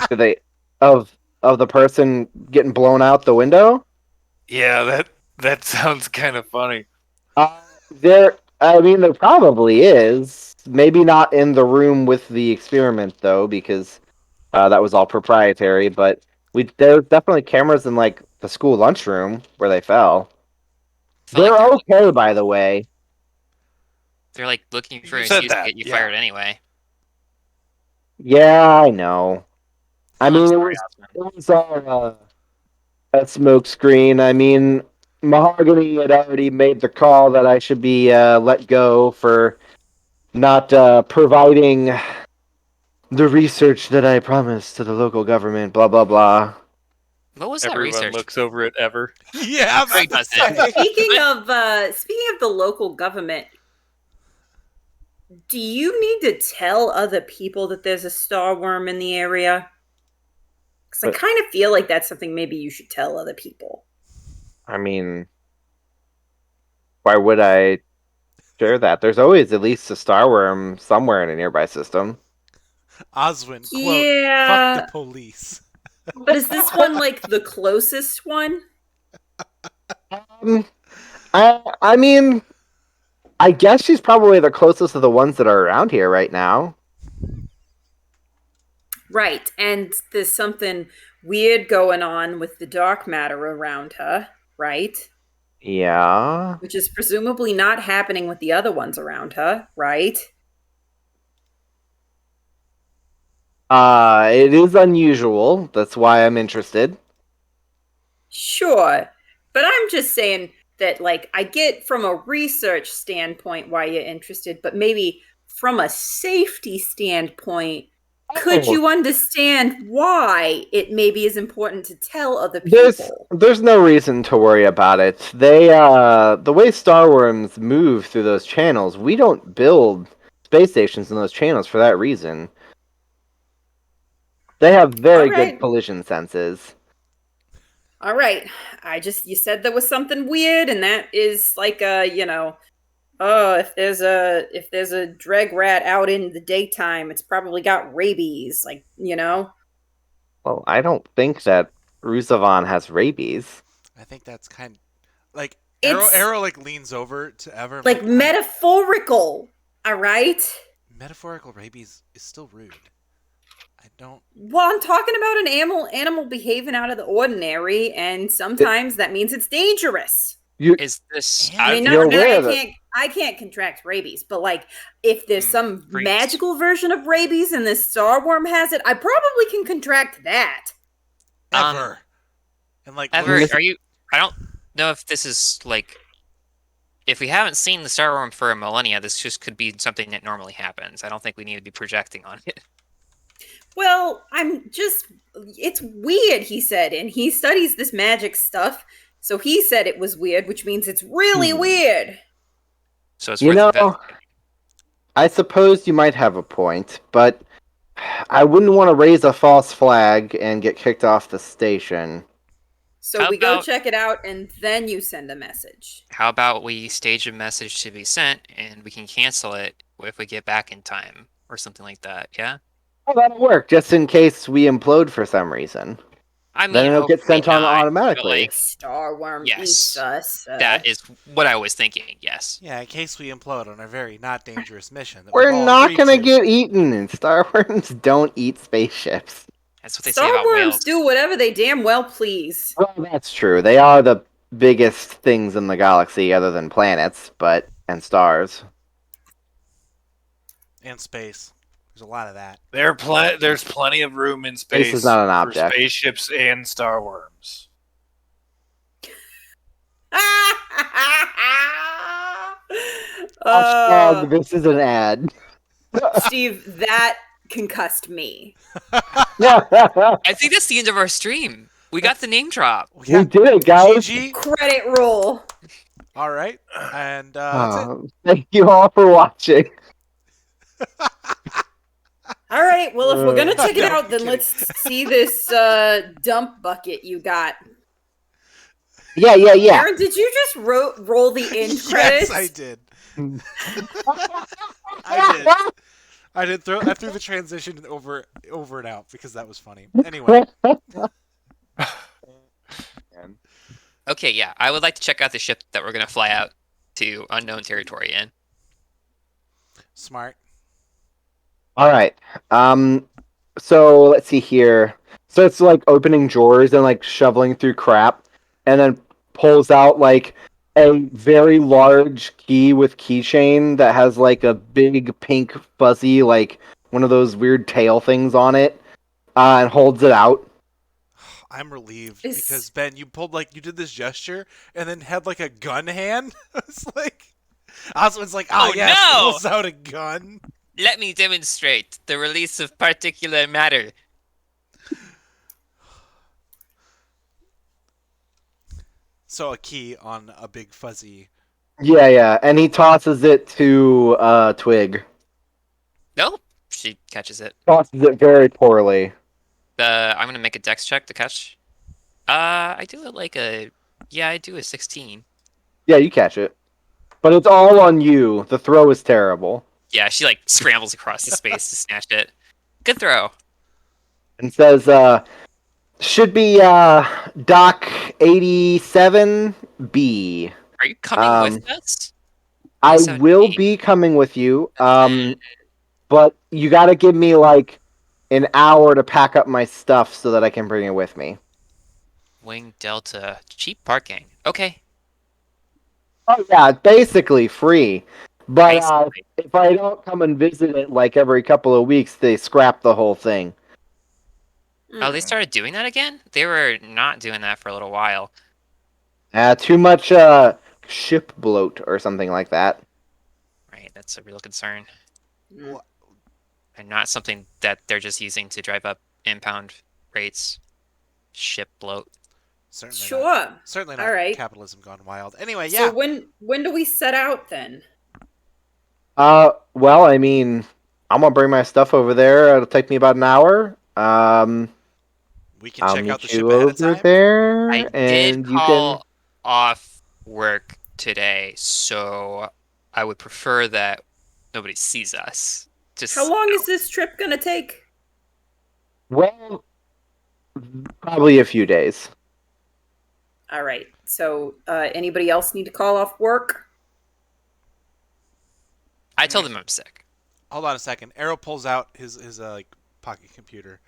do they of the person getting blown out the window? Yeah, that sounds kind of funny. There, I mean, there probably is. Maybe not in the room with the experiment though, because that was all proprietary. But there's definitely cameras in like the school lunchroom where they fell. I feel like They're okay, by the way. they're like looking for You an said excuse to that, get you yeah. fired anyway. Yeah, I know. I I'm mean, sorry, Osman. it was all a smoke screen. I mean, Mahogany had already made the call that I should be let go for not providing the research that I promised to the local government. Blah blah blah. What was that Everyone research? looks over at Ever. Yeah, I'm Greg about to does it. say. Speaking of the local government, do you need to tell other people that there's a starworm in the area? Because I But- kind of feel like that's something maybe you should tell other people. I mean, why would I share that? There's always at least a starworm somewhere in a nearby system. Oswin, quote, Yeah. fuck the police. But is this one like the closest one? Um, I mean, I guess she's probably the closest of the ones that are around here right now. Right. And there's something weird going on with the dark matter around her, right? Yeah. Which is presumably not happening with the other ones around her, right? It is unusual. That's why I'm interested. Sure. But I'm just saying, that, like, I get from a research standpoint why you're interested, but maybe from a safety standpoint, could you understand why it maybe is important to tell other people? There's no reason to worry about it. They the way Starwyrms move through those channels, we don't build space stations in those channels for that reason. They have very good Alright. collision senses. All right. You said there was something weird, and that is like oh, if there's a dreg rat out in the daytime, it's probably got rabies, like, Well, I don't think that Rusavan has rabies. I think that's kind of like It's Arrow like leans over to Ever. like metaphorical. All right. Metaphorical rabies is still rude. I don't. Well, I'm talking about an animal behaving out of the ordinary, and sometimes that means it's dangerous. Is this? I mean, You're aware that I can't contract rabies, but like if there's some freaks. magical version of rabies and this starworm has it, I probably can contract that. Ever. And like Ever, looks- are you? I don't know if this is like. If we haven't seen the Starworm for a millennia, this just could be something that normally happens. I don't think we need to be projecting on it. Well, it's weird, he said, and he studies this magic stuff, so he said it was weird, which means it's really weird. So it's You worth know, investigating. I suppose you might have a point, but I wouldn't want to raise a false flag and get kicked off the station. So How we go about- check it out, and then you send a message. How about we stage a message to be sent, and we can cancel it if we get back in time, or something like that? Yeah. Oh, that'll work, just in case we implode for some reason. I mean, Then it'll get hopefully sent on not, but, automatically. like, Starworm Yes. eats us. that is what I was thinking. Yes. yeah, in case we implode on a very not dangerous mission. That We're we've all not agreed gonna to. get eaten, and Starworms don't eat spaceships. That's what they say about Starworms whales. do whatever they damn well please. Well, that's true. They are the biggest things in the galaxy other than planets, and stars. And space. There's a lot of that. There's plenty of room in space, Space is not an for object. spaceships and Starworms. Hashtag, this is an ad. Steve, that concussed me. I think that's the end of our stream. We got the name drop. We We got did it, guys. GG. Credit roll. All right, and that's it. Thank you all for watching. All right, well, if we're gonna check it No, out, I'm then kidding. let's see this dump bucket you got. Yeah. Aaron, did you just roll the end credits? Yes, I did. I did. I threw the transition over and out because that was funny. Anyway, Okay, yeah. I would like to check out the ship that we're gonna fly out to unknown territory in. smart. All right. So let's see here. So it's like opening drawers and like shoveling through crap, and then pulls out like a very large key with keychain that has like a big pink fuzzy like one of those weird tail things on it, and holds it out. I'm relieved Is- because Ben, you did this gesture and then had like a gun hand. It's like Ozwin's like, Oh, yes, no! pulls out a gun. Let me demonstrate the release of particulate matter. So a key on a big fuzzy. Yeah, and he tosses it to Twig. Nope. She catches it. Tosses it very poorly. I'm gonna make a dex check to catch. I do it like a. Yeah, I do a 16. Yeah, you catch it, but it's all on you. The throw is terrible. Yeah, she like scrambles across the space to snatch it. Good throw. And says, should be Doc 87B. Are you coming with us? I 87B. will be coming with you, but you gotta give me like an hour to pack up my stuff so that I can bring it with me. Wing Delta. Cheap parking. Okay. Oh yeah, basically free. But Basically. if I don't come and visit it like every couple of weeks, they scrap the whole thing. Oh, they started doing that again? They were not doing that for a little while. Too much ship bloat or something like that. Right, that's a real concern. Mm. And not something that they're just using to drive up impound rates. Ship bloat. Certainly Sure. not. Certainly All not right. capitalism gone wild. Anyway, So yeah. when do we set out then? Well, I mean, I'm gonna bring my stuff over there. It'll take me about an hour. We can I'll check out the meet ship you ahead of over time. there, I did and you can. call off work today, so I would prefer that nobody sees us. Just How long is this trip gonna take? Well, probably a few days. All right. So anybody else need to call off work? I told them I'm sick. Hold on a second. Arrow pulls out his like pocket computer,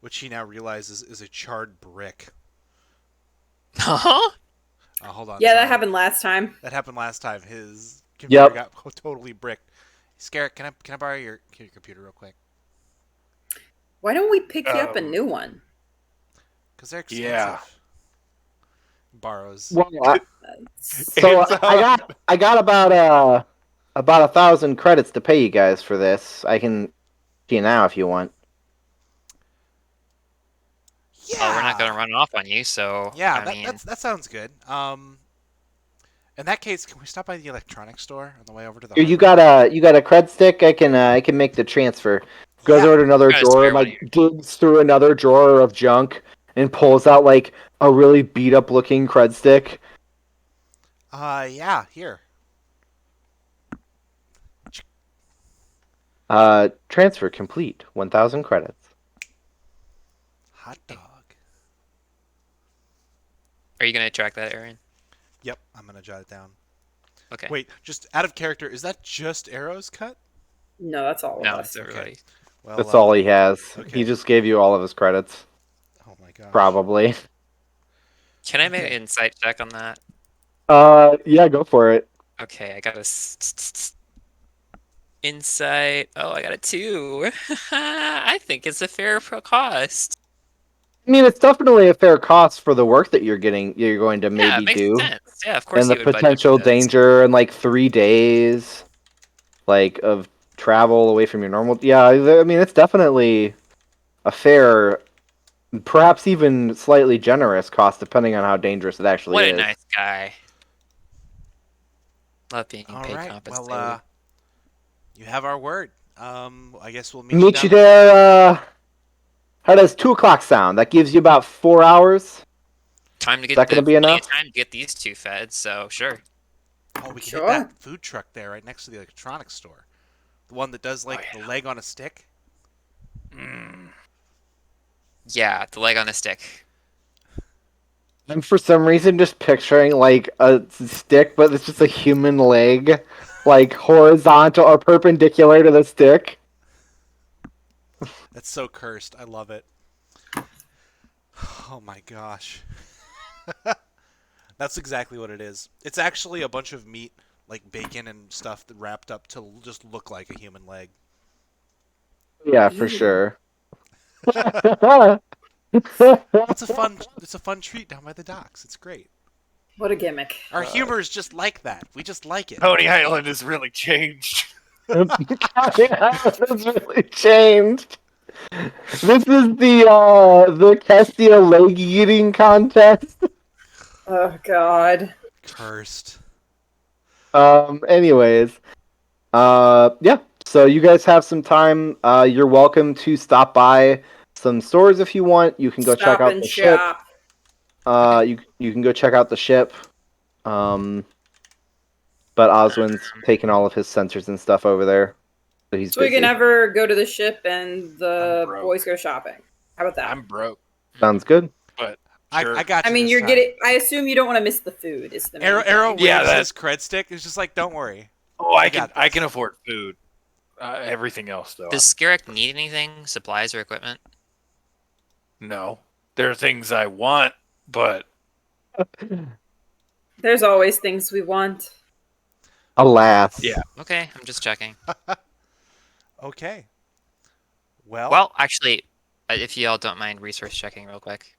which he now realizes is a charred brick. Huh? Hold on. Yeah, sorry. that happened last time. That happened last time. His computer Yep. got totally bricked. Skerrik, can I borrow your computer real quick? Why don't we pick you up a new one? Because they're expensive. Yeah. Borrows. Well, So I got about 1,000 credits to pay you guys for this. I can pay you now if you want. Yeah. Well, we're not going to run off on you, so Yeah, I mean, that sounds good. In that case, can we stop by the electronics store on the way over to the? Here, you hardware? got a cred stick. I can make the transfer. Goes Yeah. over to another Gotta drawer, spare one of like digs through another drawer of junk, and pulls out like a really beat up looking cred stick. Yeah. Here. Transfer complete. 1,000 credits. Hot dog. are you going to track that, Aaron? Yep, I'm gonna jot it down. Okay. Wait, just out of character, is that just Arrow's cut? No, that's all No, of it's us. everybody. Well, That's all he has. okay. He just gave you all of his credits. Oh my gosh. Probably. Can I make Okay. an insight check on that? Yeah, go for it. Okay, I got a insight. Oh, I got a 2. I think it's a fair cost. I mean, it's definitely a fair cost for the work that you're going to Yeah, maybe it makes do, sense. Yeah, of course and the you would budget potential for this. danger and like 3 days, like of travel away from your normal. Yeah, I mean, it's definitely a fair, perhaps even slightly generous cost, depending on how dangerous it actually What a is. nice guy. Love being All paid right. compensated. Well, you have our word. I guess we'll Meet you down there. How does 2 o'clock sound? That gives you about 4 hours. Time to Is that get gonna be plenty of enough? time to get these 2 fed, so sure. Oh, we can Sure. hit that food truck there, right next to the electronics store. The one that does like Oh, the leg on a stick. Yeah, the leg on a stick. I'm for some reason just picturing like a stick, but it's just a human leg, like horizontal or perpendicular to the stick. That's so cursed. I love it. Oh my gosh. That's exactly what it is. It's actually a bunch of meat, like bacon and stuff, that wrapped up to just look like a human leg. Yeah, for Ew. sure. It's a fun treat down by the docks. It's great. What a gimmick. Our humor is just like that. We just like it. Coney Island has really changed. It's really changed. This is the Kestia leg eating contest. Oh God. Cursed. Anyways, yeah. So you guys have some time. You're welcome to stop by some stores if you want. You can go check Stop out and the ship. shop. You can go check out the ship. But Ozwin's taking all of his sensors and stuff over there. So he's So we busy. can ever go to the ship and the I'm broke. boys go shopping. How about that? I'm broke, Sounds good. but I sure. got you. I mean, this you're time. getting. I assume you don't want to miss the food. Is the main Arrow thing. Yeah, waves that- his cred stick. It's just like, don't worry. Oh, I got can this. afford food. Everything else though. Does Skerrik need anything? Supplies or equipment? No, there are things I want, but There's always things we want. Alas. Yeah. Okay, I'm just checking. Okay. Well, Well, actually, if y'all don't mind resource checking real quick.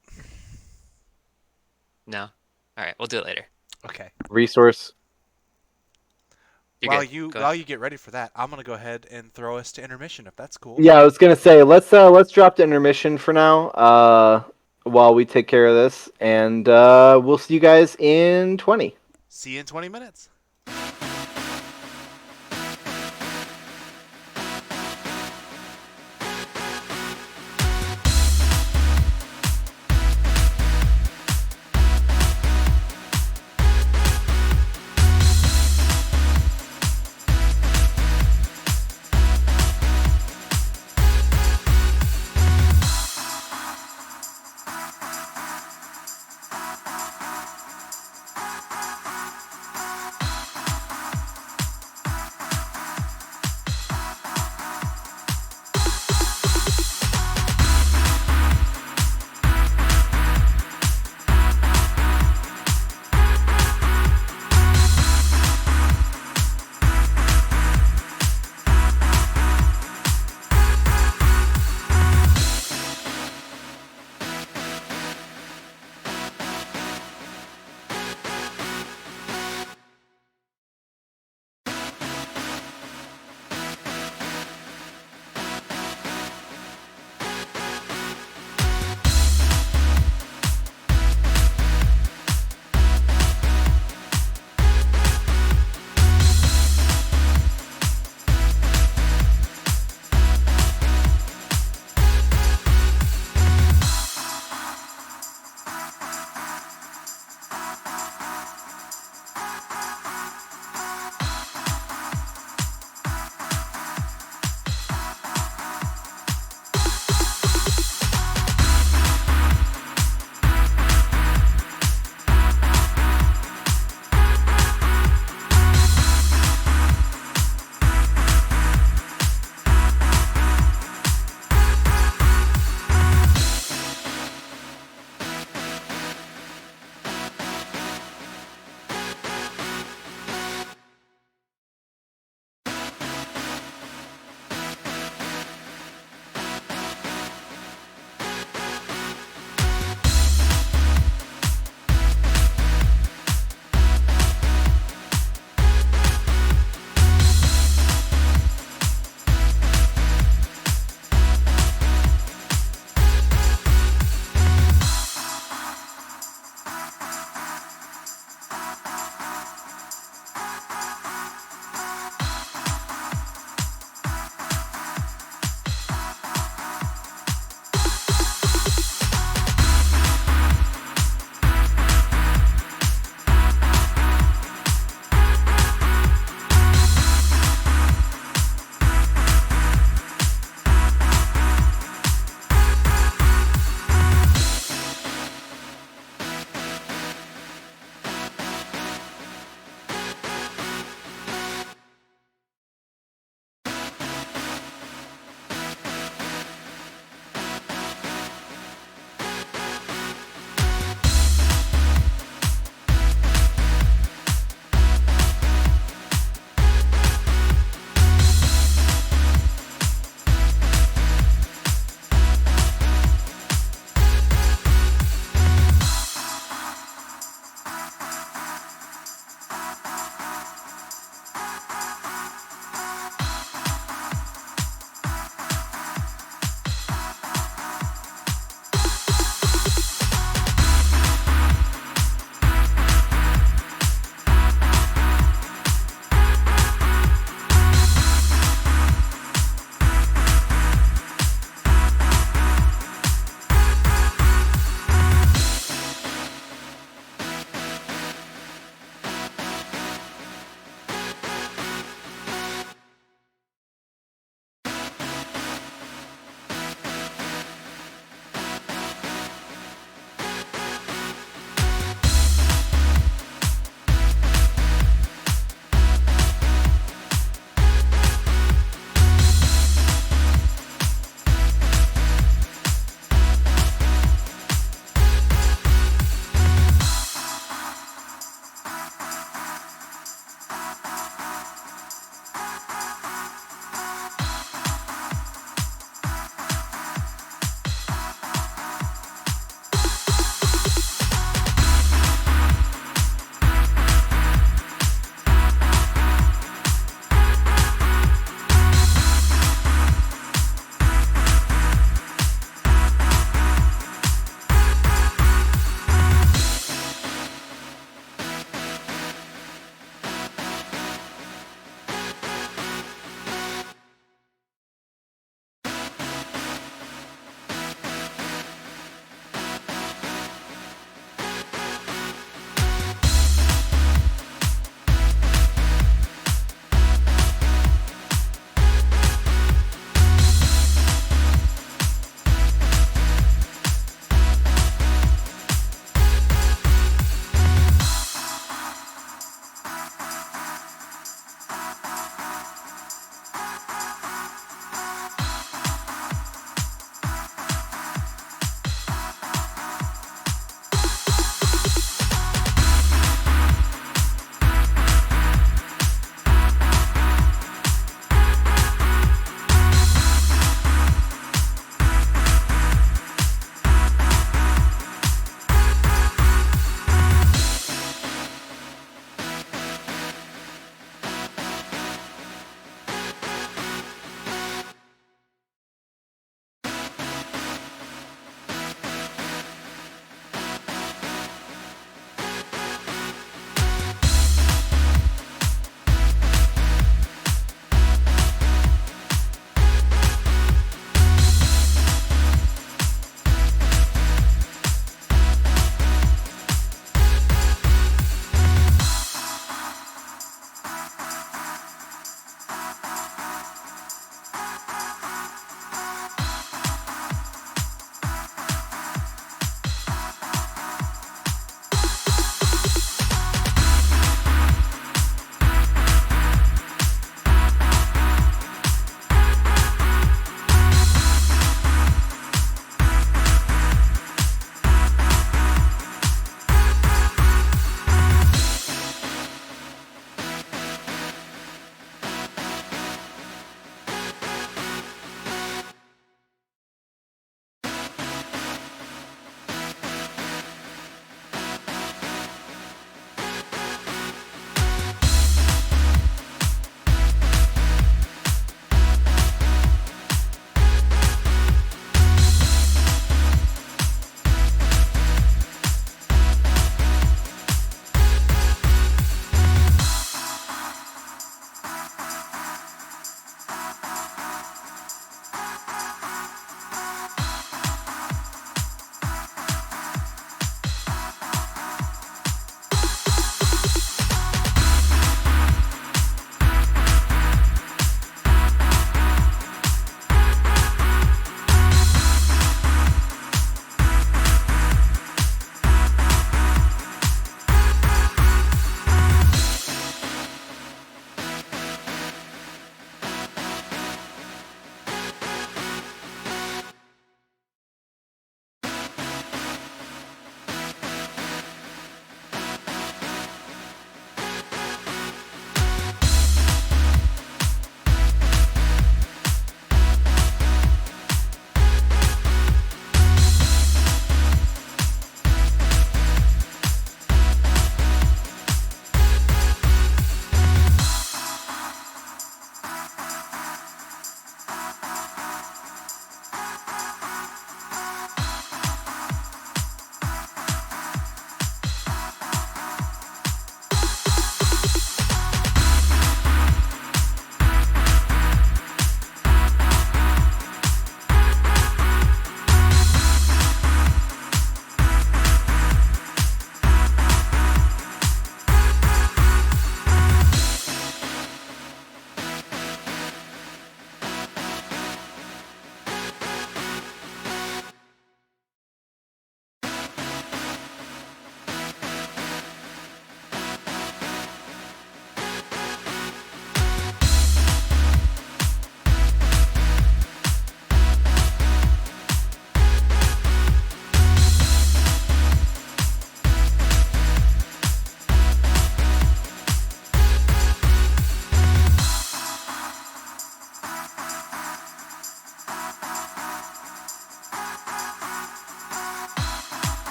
No? All right, we'll do it later. Okay. Resource. You're While good. you Go while ahead. you get ready for that, I'm gonna go ahead and throw us to intermission if that's cool. Yeah, I was gonna say let's drop the intermission for now. While we take care of this, and we'll see you guys in 20. See you in 20 minutes.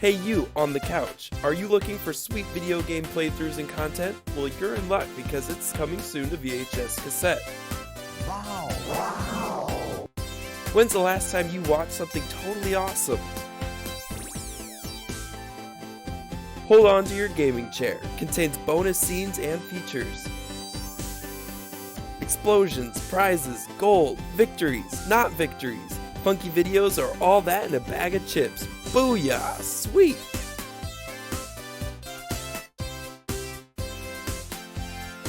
Hey you, on the couch. Are you looking for sweet video game playthroughs and content? Well, you're in luck because it's coming soon to VHS cassette. Wow. When's the last time you watched something totally awesome? Hold on to your gaming chair. Contains bonus scenes and features. Explosions, prizes, gold, victories, not victories. Funky videos are all that in a bag of chips. Booyah! Sweet!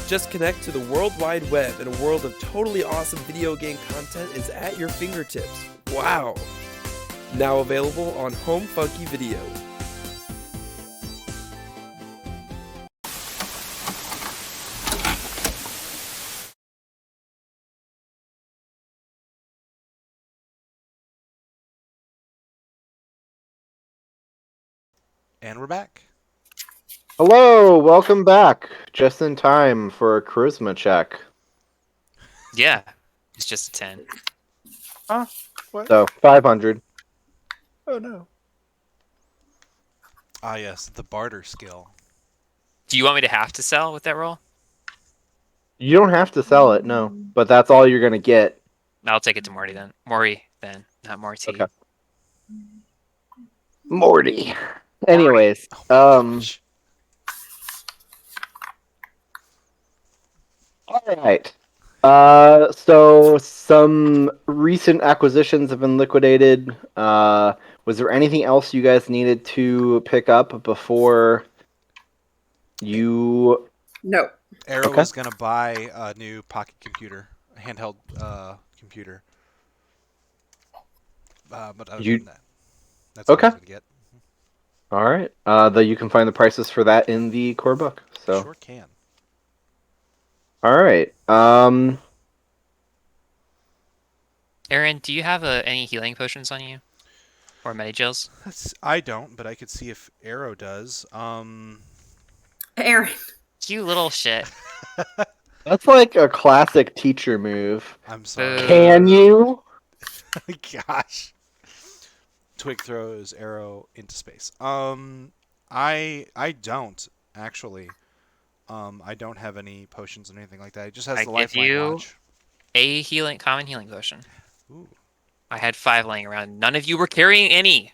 Just connect to the World Wide Web and a world of totally awesome video game content is at your fingertips. Wow! Now available on Home Funky Video. And we're back. Hello, welcome back. Just in time for a charisma check. Yeah, it's just a 10. Huh? What? So 500. Oh no. Ah, yes, the barter skill. Do you want me to have to sell with that roll? You don't have to sell it, no, but that's all you're gonna get. I'll take it to Morty then. Maury then, not Morty. Okay. Morty. Anyways, Gosh. all right. So some recent acquisitions have been liquidated. Was there anything else you guys needed to pick up before you? No. Arrow Okay. was gonna buy a new pocket computer, a handheld computer. But other You- than that, that's what I was Okay. gonna get. All right. You can find the prices for that in the core book. So, Sure can. all right. Aaron, do you have any healing potions on you? Or Medi-Gels? I don't, but I could see if Arrow does. Aaron. You little shit. That's like a classic teacher move. I'm sorry. Can you? Gosh. Twig throws Arrow into space. I don't actually. I don't have any potions or anything like that. It just has I the give lifeline you- watch. A common healing potion. Ooh. I had 5 laying around. None of you were carrying any.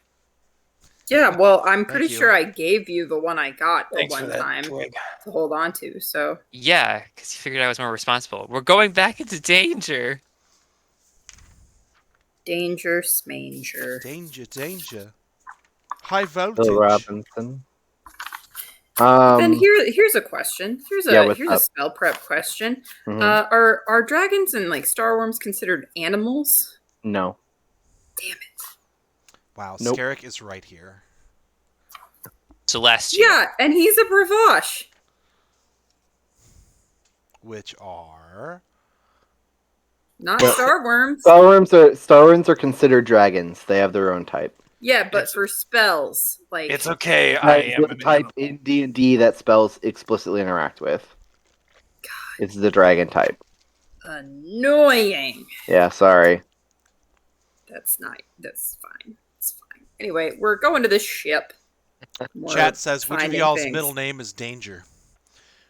Yeah, well, I'm pretty you. sure I gave you the one I got the Thanks for one that, time Twig. to hold on to, so. Yeah, because you figured I was more responsible. We're going back into danger. Danger, smanger. Danger, danger. High Bill voltage. Robinson. Then here's a question. Here's a Yeah, what's here's up? a spell prep question. Mhm. Are dragons and like Starwyrms considered animals? No. Damn it. Wow, Nope. Skerrik is right here. Celestial. Yeah, and he's a bravache. Which are... Not Well, Starwyrms. Starwyrms are considered dragons. They have their own type. Yeah, but for spells, like It's okay. That I is am the type in D&D that spells explicitly interact with. It's the dragon type. annoying. Yeah, sorry. That's fine. It's fine. Anyway, we're going to this ship. We're Chat says, which of finding y'all's things. middle name is Danger?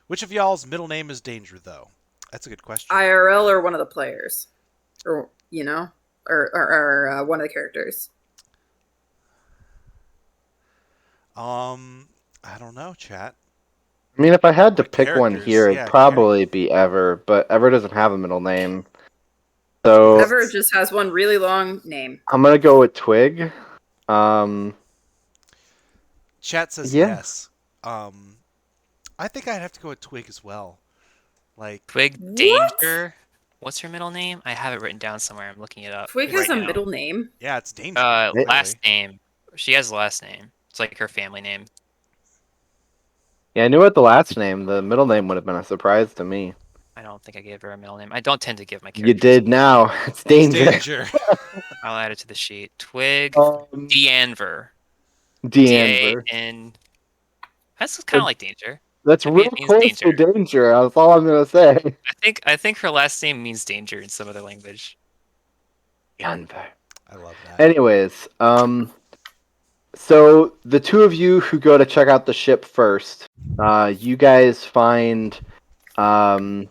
Which of y'all's middle name is Danger, though? That's a good question. IRL or one of the players, or or one of the characters. I don't know, chat. I mean, if I had to What pick one characters? here, Yeah, it'd probably be Ever, but Ever doesn't have a middle name. So Ever just has one really long name. I'm gonna go with Twig. Chat says Yeah. yes. I think I'd have to go with Twig as well. Like, Twig What? Danger. What's her middle name? I have it written down somewhere. I'm looking it up. Twig right has a now. middle name. yeah, it's Danger. Last name. She has a last name. It's like her family name. Yeah, I knew it the last name. The middle name would have been a surprise to me. I don't think I gave her a middle name. I don't tend to give my You characters. did now. It's It's danger. Danger. I'll add it to the sheet. Twig Deanver. Deanver. D-A-N. That's kind of like Danger. That's Maybe real it means close to danger. That's all I'm gonna say. I think her last name means danger in some other language. Deanver. I love that. Anyways, So the two of you who go to check out the ship first, you guys find the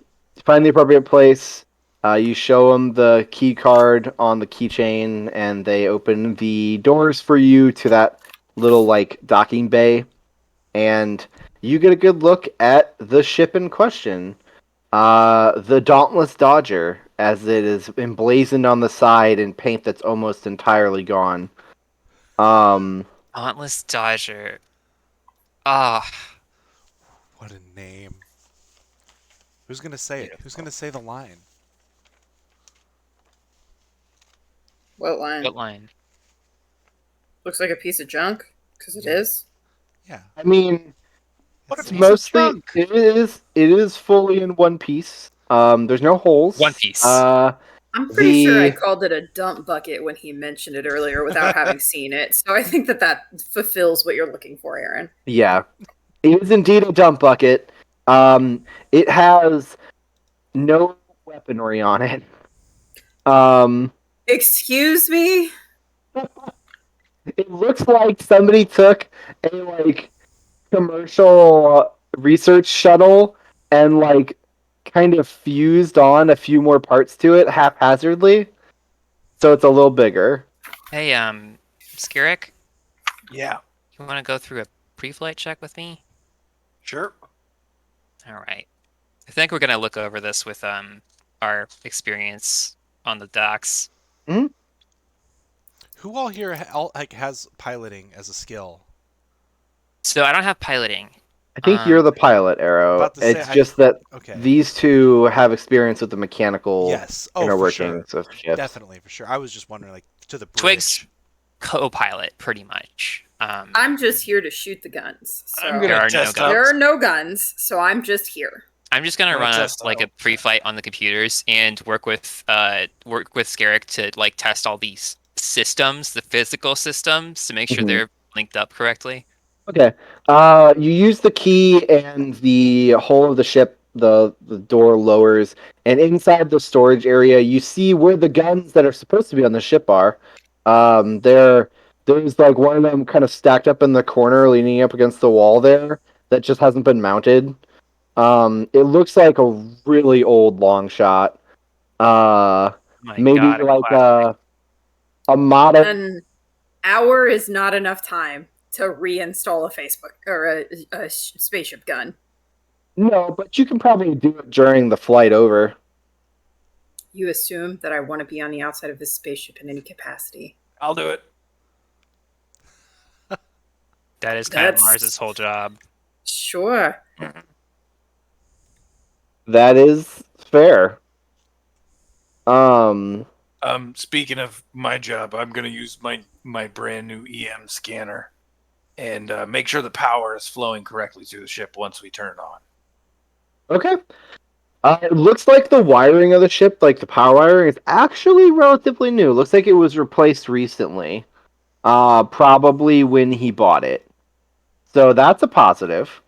appropriate place. You show them the key card on the keychain, and they open the doors for you to that little like docking bay, and you get a good look at the ship in question, the Dauntless Dodger, as it is emblazoned on the side in paint that's almost entirely gone. Dauntless Dodger. Ah, What a name. Who's gonna say it? Who's gonna say the line? What line? what line? Looks like a piece of junk, because it is. Yeah. I mean, What a it's piece of mostly junk. it is fully in one piece. There's no holes. One Piece. I'm pretty sure I The- called it a dump bucket when he mentioned it earlier without having seen it. So I think that fulfills what you're looking for, Aaron. Yeah, it is indeed a dump bucket. It has no weaponry on it. Excuse me? It looks like somebody took a like commercial research shuttle and like kind of fused on a few more parts to it haphazardly, so it's a little bigger. Hey, Skerrik, Yeah, you want to go through a pre-flight check with me? sure. All right. I think we're gonna look over this with our experience on the docks. Who all here has piloting as a skill? So I don't have piloting. I think you're the pilot, Arrow. about to say, It's just that Okay. these two have experience with the mechanical Yes. Oh, inner for sure. workings of ships. Definitely, for sure. I was just wondering, like, to the bridge. Twig's co-pilot, pretty much. I'm just here to shoot the guns. So I'm There gonna are no test guns. out. there are no guns, so I'm just here. I'm just gonna Wanna run test like a out. pre-flight on the computers and work with Skerrik to like test all these systems, the physical systems, to make sure Mhm. they're linked up correctly. Okay. You use the key and the whole of the ship, the door lowers, and inside the storage area, you see where the guns that are supposed to be on the ship are. There's like one of them kind of stacked up in the corner, leaning up against the wall there, that just hasn't been mounted. It looks like a really old long shot. Oh my Maybe God, like classic. a modern. An hour is not enough time to reinstall a Facebook or a spaceship gun. No, but you can probably do it during the flight over. You assume that I want to be on the outside of this spaceship in any capacity. I'll do it. That is kind of That's- Mars's whole job. Sure. That is fair. Speaking of my job, I'm gonna use my brand new EM scanner and make sure the power is flowing correctly through the ship once we turn it on. Okay. It looks like the wiring of the ship, like the power wiring, is actually relatively new. Looks like it was replaced recently. Probably when he bought it. So that's a positive.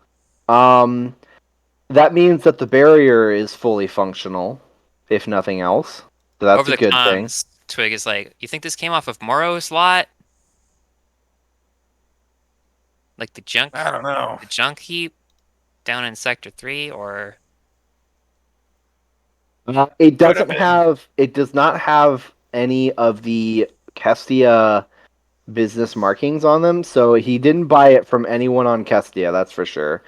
That means that the barrier is fully functional, if nothing else. So that's Over a the good thing. comms, Twig is like, "You think this came off of Morrow's lot? Like the junk I don't know. heap down in Sector 3, or It Could have doesn't been. have. It does not have any of the Kestia business markings on them, so he didn't buy it from anyone on Kestia. That's for sure.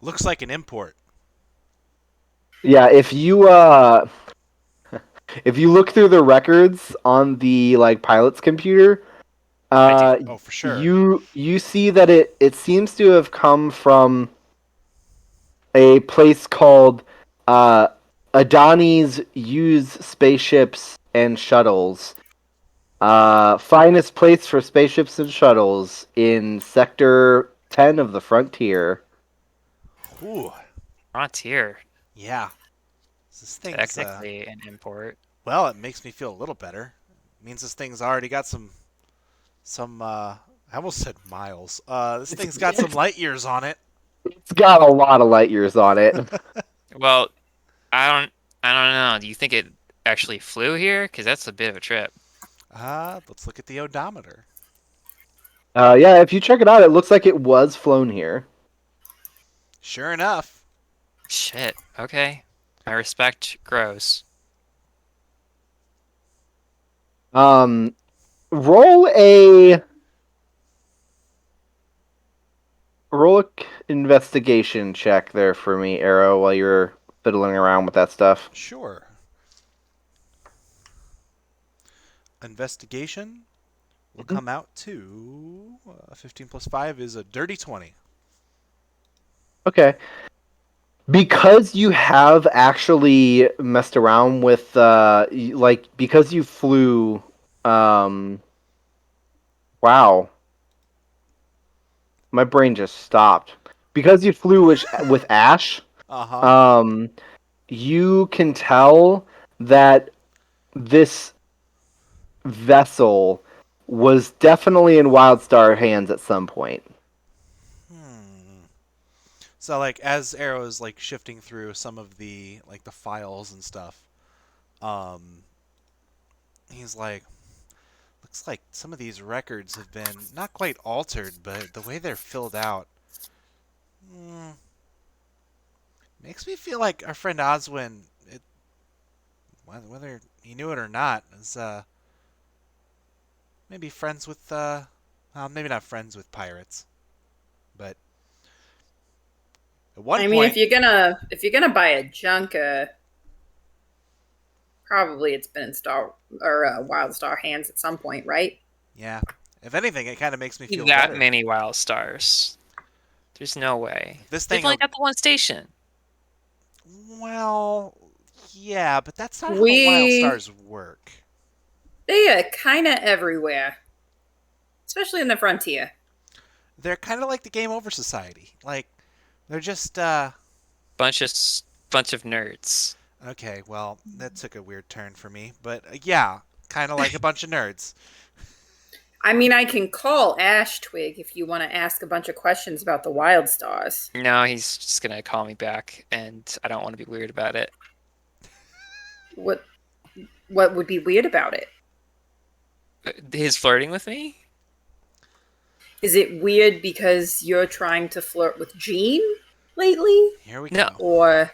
Looks like an import. Yeah, if you if you look through the records on the like pilot's computer, Oh, for sure. you see that it seems to have come from a place called Adani's Used Spaceships and Shuttles. Finest place for spaceships and shuttles in Sector 10 of the Frontier. Ooh. Frontier, Yeah. This thing's, technically an import. well, it makes me feel a little better. It means this thing's already got some I almost said miles. This thing's got some light years on it. It's got a lot of light years on it. Well, I don't know. Do you think it actually flew here? Because that's a bit of a trip. Let's look at the odometer. Yeah, if you check it out, it looks like it was flown here. Sure enough. Shit. Okay. My respect grows. Um, roll a investigation check there for me, Arrow, while you're fiddling around with that stuff. Sure. Investigation will Mhm. come out to 15 plus 5 is a dirty 20. Okay. Because you have actually messed around with, because you flew, wow, my brain just stopped. Because you flew with Ash, Uh-huh. um, you can tell that this vessel was definitely in Wildstar hands at some point. So like as Arrow's like shifting through some of the like the files and stuff, um he's like, looks like some of these records have been not quite altered, but the way they're filled out makes me feel like our friend Ozwin, whether he knew it or not, is maybe friends with well, maybe not friends with pirates, but at one I mean, point, if you're gonna buy a junker, probably it's been in Star or Wildstar hands at some point, right? yeah. If anything, it kind of makes me feel That better. many wild stars. There's no way. This They've thing, only got the one station. well, yeah, but that's not how the wild We stars work. They are kind of everywhere, especially in the frontier. They're kind of like the Game Over Society. Like, they're just Bunch of bunch of nerds. okay. Well, that took a weird turn for me, but yeah, kind of like a bunch of nerds. I mean, I can call Ash Twig if you want to ask a bunch of questions about the wild stars. No, he's just gonna call me back, and I don't want to be weird about it. What would be weird about it? His flirting with me? Is it weird because you're trying to flirt with Jean lately? Here we No. go. Or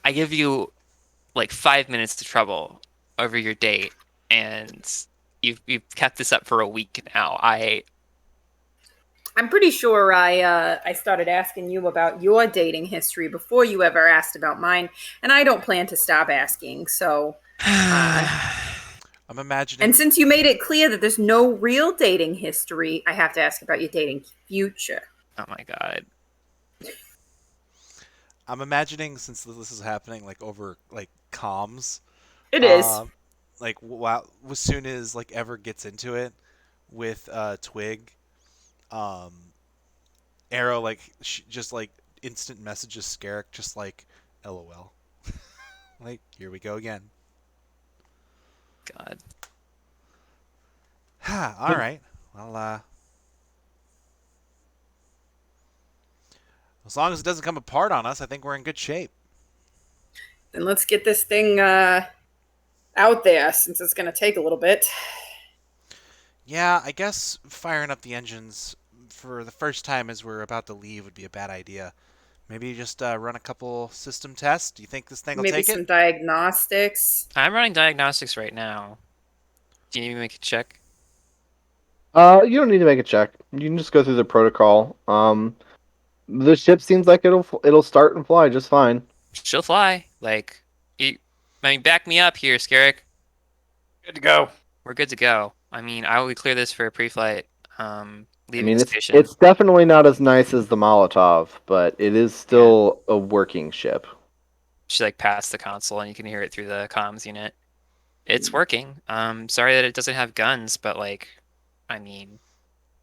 I give you like 5 minutes of trouble over your date, and you've kept this up for a week now. I'm pretty sure I started asking you about your dating history before you ever asked about mine, and I don't plan to stop asking. So, I'm imagining. and since you made it clear that there's no real dating history, I have to ask about your dating future. Oh my god. I'm imagining since this is happening like over like comms. It is. Like wow, as soon as like Ever gets into it with Twig, um, Arrow like just like instant messages Skerrik just like LOL. Like here we go again. God. All right. Well, as long as it doesn't come apart on us, I think we're in good shape. Then let's get this thing out there since it's going to take a little bit. Yeah, I guess firing up the engines for the first time as we're about to leave would be a bad idea. Maybe just run a couple system tests. Do you think this thing will Maybe take some it? diagnostics. I'm running diagnostics right now. Do you need me to make a check? You don't need to make a check. You can just go through the protocol. The ship seems like it'll start and fly just fine. She'll fly. Like, I mean, back me up here, Skerrik. Good to go. We're good to go. I mean, I will clear this for a pre-flight. I Leaving mean, the station. it's definitely not as nice as the Molotov, but it is still a working ship. She like passed the console, and you can hear it through the comms unit. It's working. Sorry that it doesn't have guns, but like, I mean,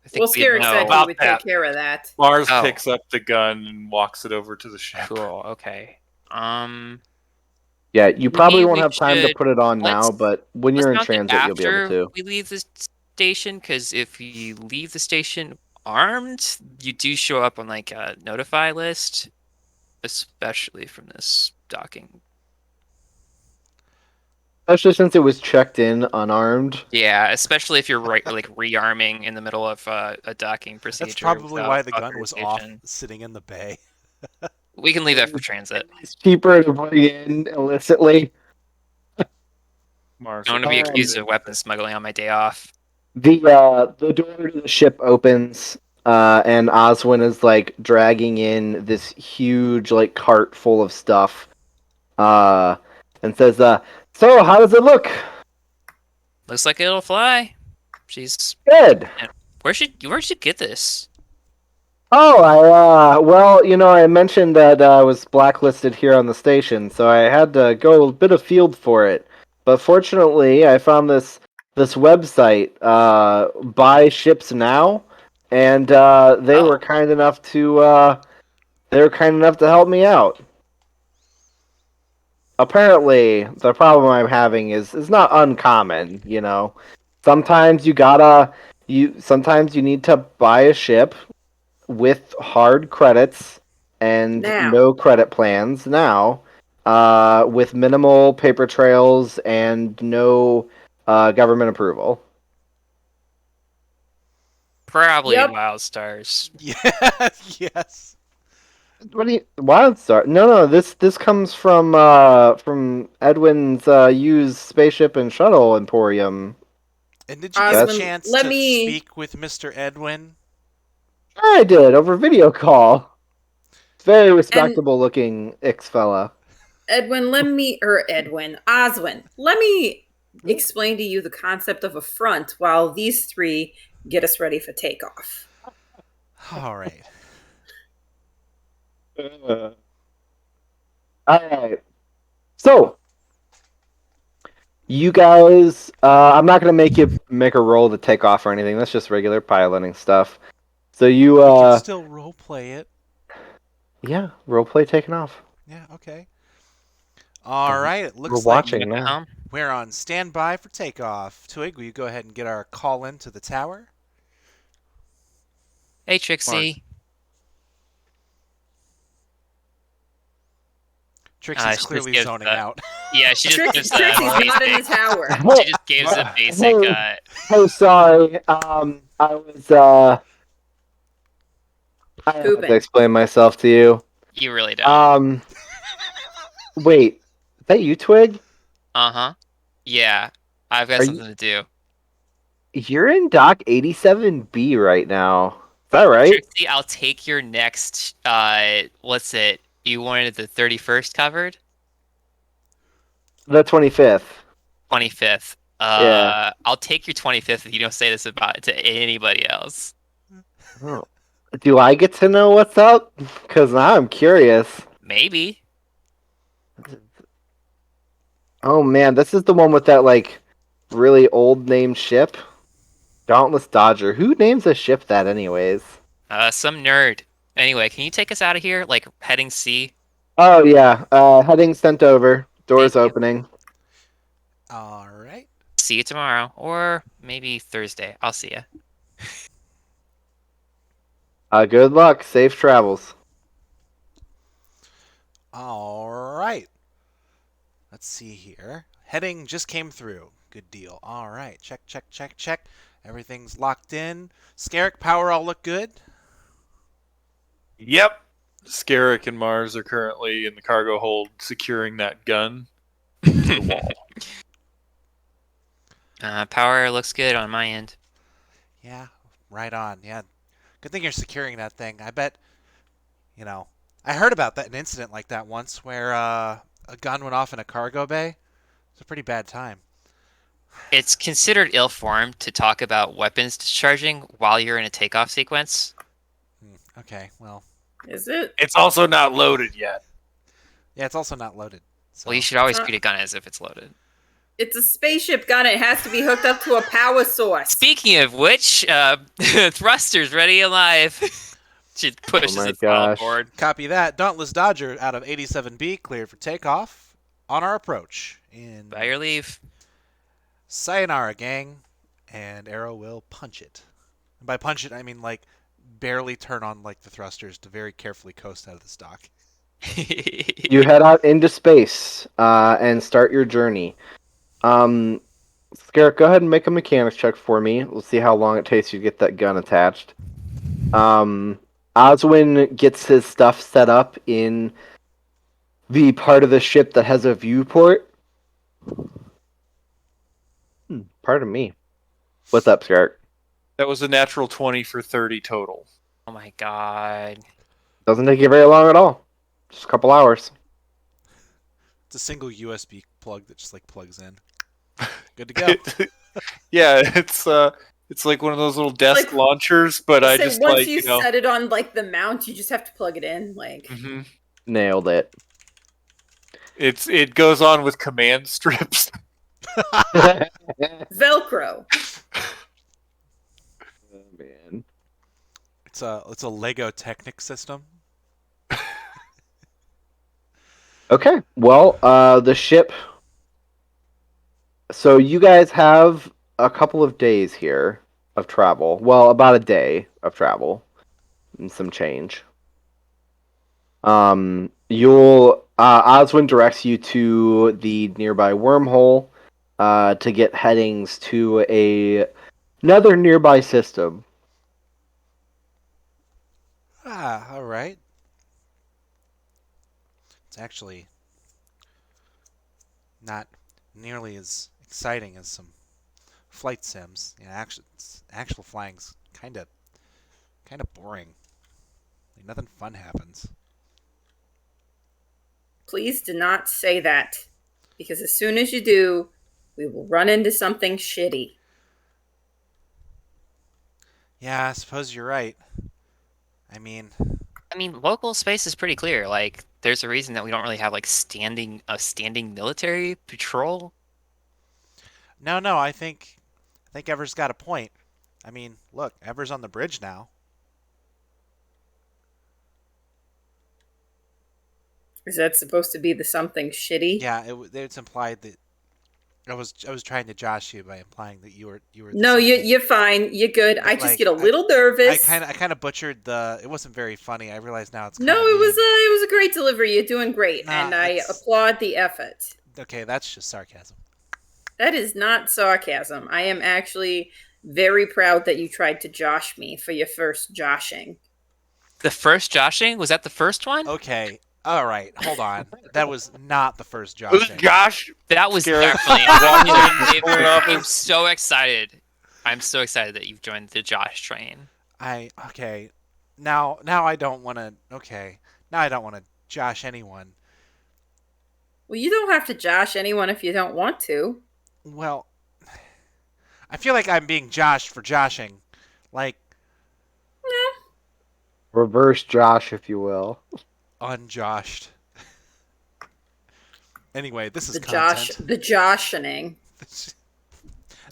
I think Well, Skerrick said he about would that. take care of that. Mars Oh. picks up the gun and walks it over to the ship. Cool. Okay. Yeah, you probably Maybe won't we have time to should- put it on now, let's- but when Let's you're in mount it transit, you'll be able after to. we leave the station, because if you leave the station armed, you do show up on like a notify list, especially from this docking. Especially since it was checked in unarmed. Yeah, especially if you're rearming in the middle of a docking procedure. That's probably without why the gun was off, authorization. sitting in the bay. We can leave that for transit. It's cheaper to bring in illicitly. Mars. I want to be Um, accused of weapons smuggling on my day off. The door to the ship opens, and Ozwin is like dragging in this huge like cart full of stuff, and says, "So how does it look? Looks like it'll fly. She's Good." where'd you get this? Oh, well, I mentioned that I was blacklisted here on the station, so I had to go a bit afield for it. But fortunately, I found this website, Buy Ships Now, and they Oh. were kind enough to help me out. Apparently, the problem I'm having is not uncommon. Sometimes you need to buy a ship with hard credits and Now. no credit plans now, with minimal paper trails and no government approval. Probably Yep. Wild Stars. Yeah, yes. What do you WildStar? No. This comes from Edwin's used spaceship and shuttle emporium. And did you get a Osmond, chance let to me- speak with Mr. Edwin? I did over video call. Very respectable looking Ix fella. Oswin, let me explain to you the concept of a front while these three get us ready for takeoff. All right. All right. So, you guys, I'm not gonna make you make a roll to take off or anything. That's just regular piloting stuff. So you, We can still role play it. yeah, roleplay taking off. Yeah, okay. All right, it looks We're like watching now. we're on standby for takeoff. Twig, will you go ahead and get our call in to the tower? Hey, Trixie. Trixie's she clearly just gives zoning the- out. Yeah, she just gives Trixie's not in the basic. tower. She just gives a basic. Oh, sorry. I was I don't have Pooping. to explain myself to you. You really don't. Wait, is that you, Twig? Uh-huh. Yeah, I've got Are something to do. You're in Dock 87B right now. Is that right? Trixie, I'll take your next. What's it? You wanted the 31st covered? The 25th. 25th. Yeah. I'll take your 25th if you don't say this about it to anybody else. Oh. Do I get to know what's up? Because now I'm curious. Maybe. Oh man, this is the one with that like really old named ship. Dauntless Dodger. Who names a ship that anyways? Some nerd. Anyway, can you take us out of here? Like heading C? Oh yeah. Heading sent over. Doors Thank you. opening. All right. See you tomorrow, or maybe Thursday. I'll see you. Good luck. Safe travels. All right. Let's see here. Heading just came through. Good deal. All right. Check. Everything's locked in. Skerrik, power all look good? Yep. Skerrik and Mars are currently in the cargo hold securing that gun to the wall. Power looks good on my end. Yeah, right on. Yeah. Good thing you're securing that thing. I bet, I heard about an incident like that once where a gun went off in a cargo bay. It's a pretty bad time. It's considered ill-formed to talk about weapons discharging while you're in a takeoff sequence. Okay, well. Is it? It's also not loaded yet. Yeah, it's also not loaded. So. Well, you should always treat a gun as if it's loaded. It's a spaceship gun. It has to be hooked up to a power source. Speaking of which, thrusters ready alive. She pushes my the throttle gosh. forward. Copy that. Dauntless Dodger out of 87B cleared for takeoff on our approach. In By your leave. Sayonara, gang. And Arrow will punch it. And by punch it, I mean barely turn on the thrusters to very carefully coast out of the stock. You head out into space and start your journey. Skerrick, go ahead and make a mechanics check for me. We'll see how long it takes you to get that gun attached. Ozwin gets his stuff set up in the part of the ship that has a viewport. Pardon me. What's up, Skerrick? That was a natural 20 for 30 total. Oh my god. Doesn't take you very long at all. Just a couple hours. It's a single USB plug that just like plugs in. Good to go. Yeah, it's like one of those little desk Like- launchers, but I Say, just once like, you set it on like the mount, you just have to plug it in. Like, Mhm. Nailed it. It goes on with command strips. Velcro. Oh, man. It's a Lego Technic system. Okay, well, the ship. So you guys have a couple of days here of travel. Well, about a day of travel and some change. You'll Oswin directs you to the nearby wormhole to get headings to another nearby system. All right. It's actually not nearly as exciting as some flight sims. Yeah, actual flying's kind of boring. Like, nothing fun happens. Please do not say that, because as soon as you do, we will run into something shitty. Yeah, I suppose you're right. I mean, Local space is pretty clear. Like, there's a reason that we don't really have like standing military patrol. no, I think Ever's got a point. I mean, look, Ever's on the bridge now. Is that supposed to be the something shitty? Yeah, it's implied that I was trying to josh you by implying that you were. No, something. you're fine. You're good. I just Like, get a little nervous. I kind of butchered the. It wasn't very funny. I realize now it's No, kinda it was mean. it was a great delivery. You're doing great, Nah, and I it's- applaud the effort. Okay, that's just sarcasm. That is not sarcasm. I am actually very proud that you tried to josh me for your first joshing. The first joshing? Was that the first one? Okay, all right, hold on. That was not the first It was joshing. Josh. That was Skerrick definitely. walking in the corner office. I'm so excited. I'm so excited that you've joined the Josh train. Okay. Now I don't want to. Okay, now I don't want to josh anyone. Well, you don't have to josh anyone if you don't want to. Well, I feel like I'm being joshed for joshing. Like, Reverse Josh, if you will. unjoshed. Anyway, this is The content. joshening.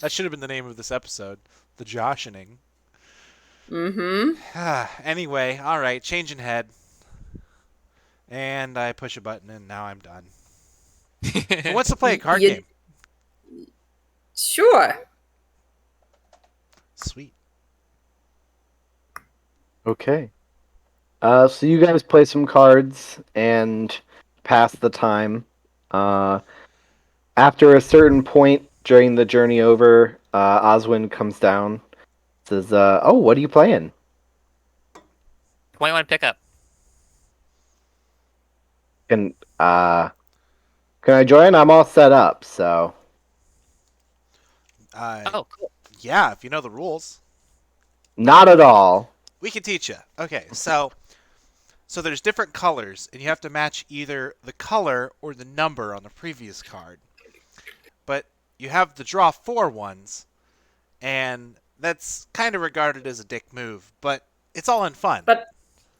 That should have been the name of this episode. The joshening. Mm-hmm. Anyway, all right, changing head. And I push a button, and now I'm done. Who wants to play a card game? Sure. Sweet. Okay. So you guys play some cards and pass the time. After a certain point during the journey over, Oswin comes down, says, "Oh, what are you playing?" 21 pickup. Can I join? I'm all set up, so. Oh, cool. Yeah, if you know the rules. Not at all. We can teach you. Okay, so there's different colors, and you have to match either the color or the number on the previous card. But you have the draw 4 ones, and that's kind of regarded as a dick move, but it's all in fun.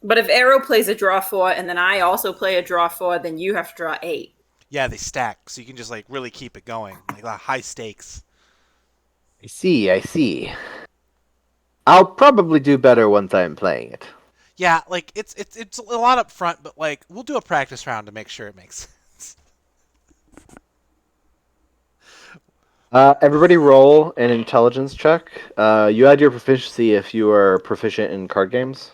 But if Arrow plays a draw 4 and then I also play a draw 4, then you have to draw 8. Yeah, they stack, so you can just like really keep it going, like high stakes. I see. I'll probably do better once I'm playing it. Yeah, like it's a lot up front, but like we'll do a practice round to make sure it makes sense. Everybody roll an intelligence check. You add your proficiency if you are proficient in card games.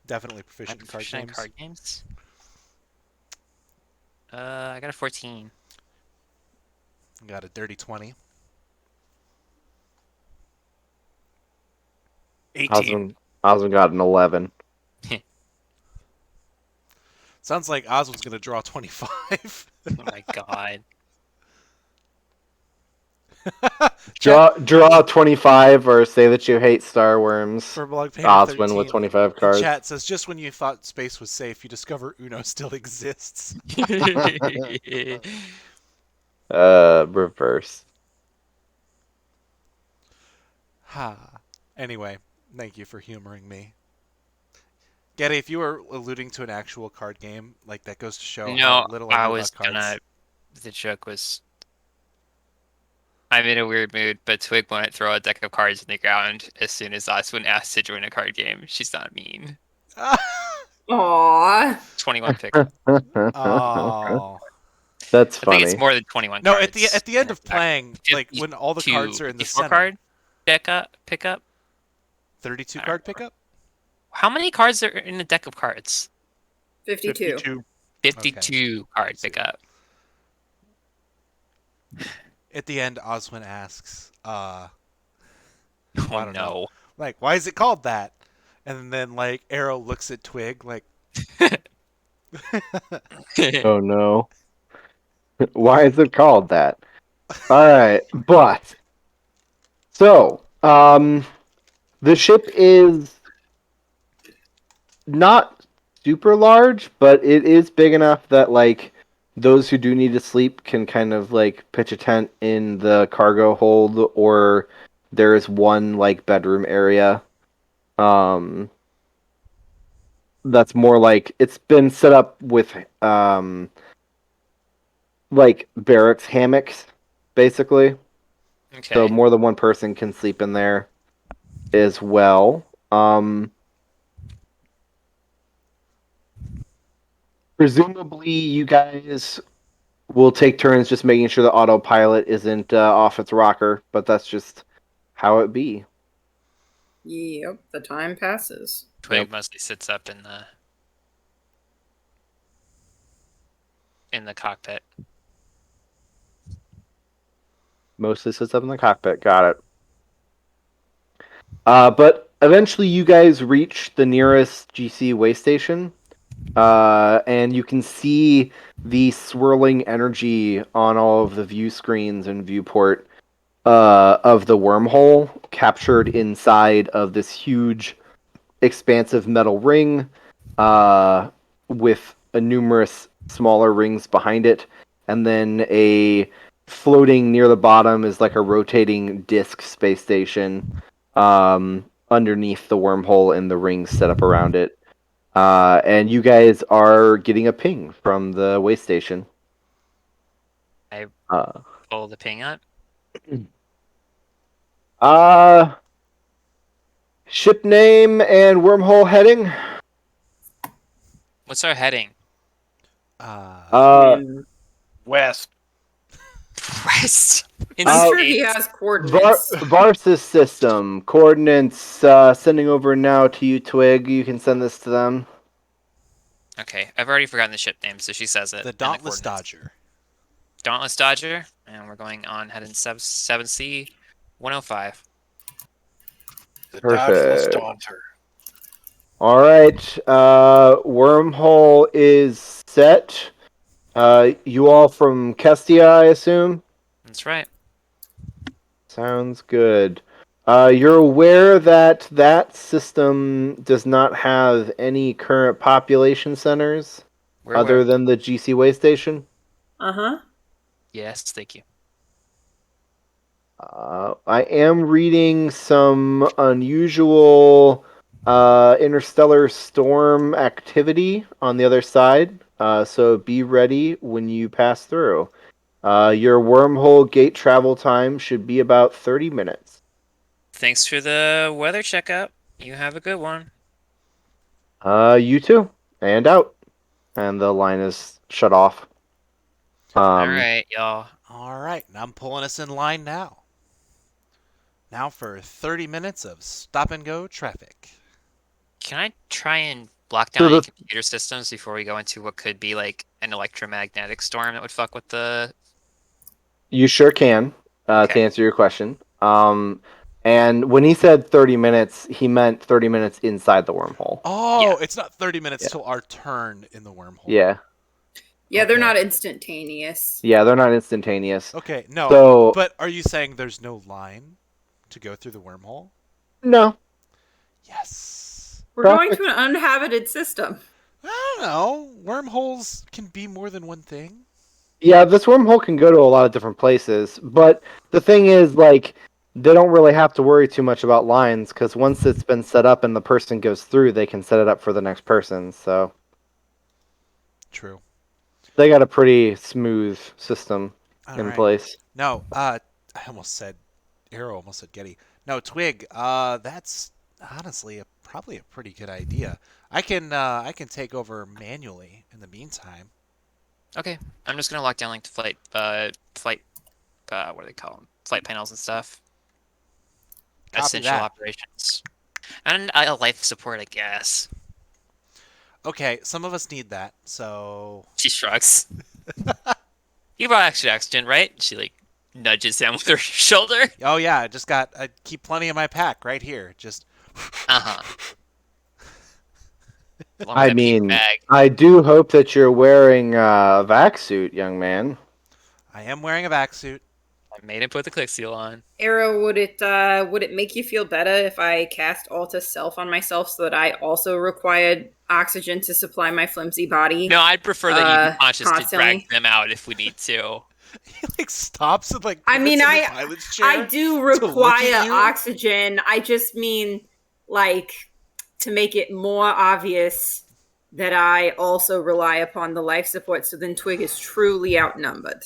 Definitely proficient in card Proficient in games. card games. I got a 14. Got a dirty 20. 18. Oswin got an 11. Sounds like Oswald's going to draw 25. Oh my god. Draw 25 or say that you hate Starwyrms. For Blog Painter Oswin 13. with 25 And cards. chat says, just when you thought space was safe, you discover Uno still exists. Reverse. Ha. Anyway, thank you for humoring me. Getty, if you were alluding to an actual card game, like that goes to show how No, little I I know was about cards. gonna. The joke was. I'm in a weird mood, but Twig won't throw a deck of cards in the ground as soon as Ozwin asks to join a card game. She's not mean. Aww. 21 pick. Oh. That's I think funny. it's more than 21 No, cards. at the end of playing, like when all the 52 cards are in the 54 center. card pickup. 32 card pickup? How many cards are in a deck of cards? 52. 52 card pickup. At the end, Oswin asks, I Oh don't know. no. Like, why is it called that? And then, like, Arrow looks at Twig, like, Oh no. Why is it called that? Alright, but so, the ship is not super large, but it is big enough that like those who do need to sleep can kind of like pitch a tent in the cargo hold, or there is one like bedroom area. That's more like it's been set up with like barracks hammocks, basically. Okay. So more than one person can sleep in there as well. Presumably, you guys will take turns just making sure the autopilot isn't off its rocker, but that's just how it be. Yep, the time passes. Twig Yep. mostly sits up in the cockpit. Mostly sits up in the cockpit. Got it. But eventually, you guys reach the nearest GC way station, and you can see the swirling energy on all of the view screens and viewport of the wormhole captured inside of this huge, expansive metal ring with numerous smaller rings behind it, and then floating near the bottom is like a rotating disk space station underneath the wormhole and the rings set up around it. And you guys are getting a ping from the way station. I Uh, pull the ping up. Ship name and wormhole heading. What's our heading? West. West. In I'm Uh, sure he space. has coordinates. Varsis system coordinates sending over now to you, Twig. You can send this to them. Okay, I've already forgotten the ship name, so she says it. the and Dauntless coordinates. Dodger. Dauntless Dodger, and we're going on heading 7C 105. The Perfect. Dodgeless Daunter. All right. Wormhole is set. You all from Kestia, I assume? That's right. Sounds good. You're aware that that system does not have any current population centers We're other where? than the GC way station? Uh-huh. Yes, thank you. I am reading some unusual interstellar storm activity on the other side, so be ready when you pass through. Your wormhole gate travel time should be about 30 minutes. Thanks for the weather checkup. You have a good one. You too, and out. And the line is shut off. All right, y'all. All right, and I'm pulling us in line now. Now for 30 minutes of stop and go traffic. Can I try and block So down any the- computer systems before we go into what could be like an electromagnetic storm that would fuck with the You sure can, to Okay. answer your question. And when he said 30 minutes, he meant 30 minutes inside the wormhole. Oh, it's not 30 minutes Yeah. till our turn in the wormhole. Yeah. Yeah, they're Okay. not instantaneous. Yeah, they're not instantaneous. Okay, no. So, But are you saying there's no line to go through the wormhole? no. Yes. We're going Perfect. to an uninhabited system. I don't know. Wormholes can be more than one thing. Yeah, this wormhole can go to a lot of different places, but the thing is, like, they don't really have to worry too much about lines, because once it's been set up and the person goes through, they can set it up for the next person, so True. they got a pretty smooth system All in right. place. No, I almost said Arrow, almost said Getty. No, Twig, that's honestly probably a pretty good idea. I can take over manually in the meantime. Okay. I'm just gonna lock down like the flight, what do they call them? Flight panels and stuff. Copy Essential that. operations. And life support, I guess. Okay, some of us need that, so She shrugs. You brought extra oxygen, right? She like nudges him with her shoulder. oh yeah, I keep plenty in my pack right here. Just Uh-huh. Along with I that puke mean, bag. I do hope that you're wearing a vac suit, young man. I am wearing a vac suit. I made him put the click seal on. Arrow, would it make you feel better if I cast Alta Self on myself so that I also required oxygen to supply my flimsy body? No, I'd prefer that you be conscious to constantly? drag them out if we need to. He like stops and like I mean, pivots in the pilot's chair. I do to look at require you? oxygen. I just mean, like, to make it more obvious that I also rely upon the life support, so then Twig is truly outnumbered.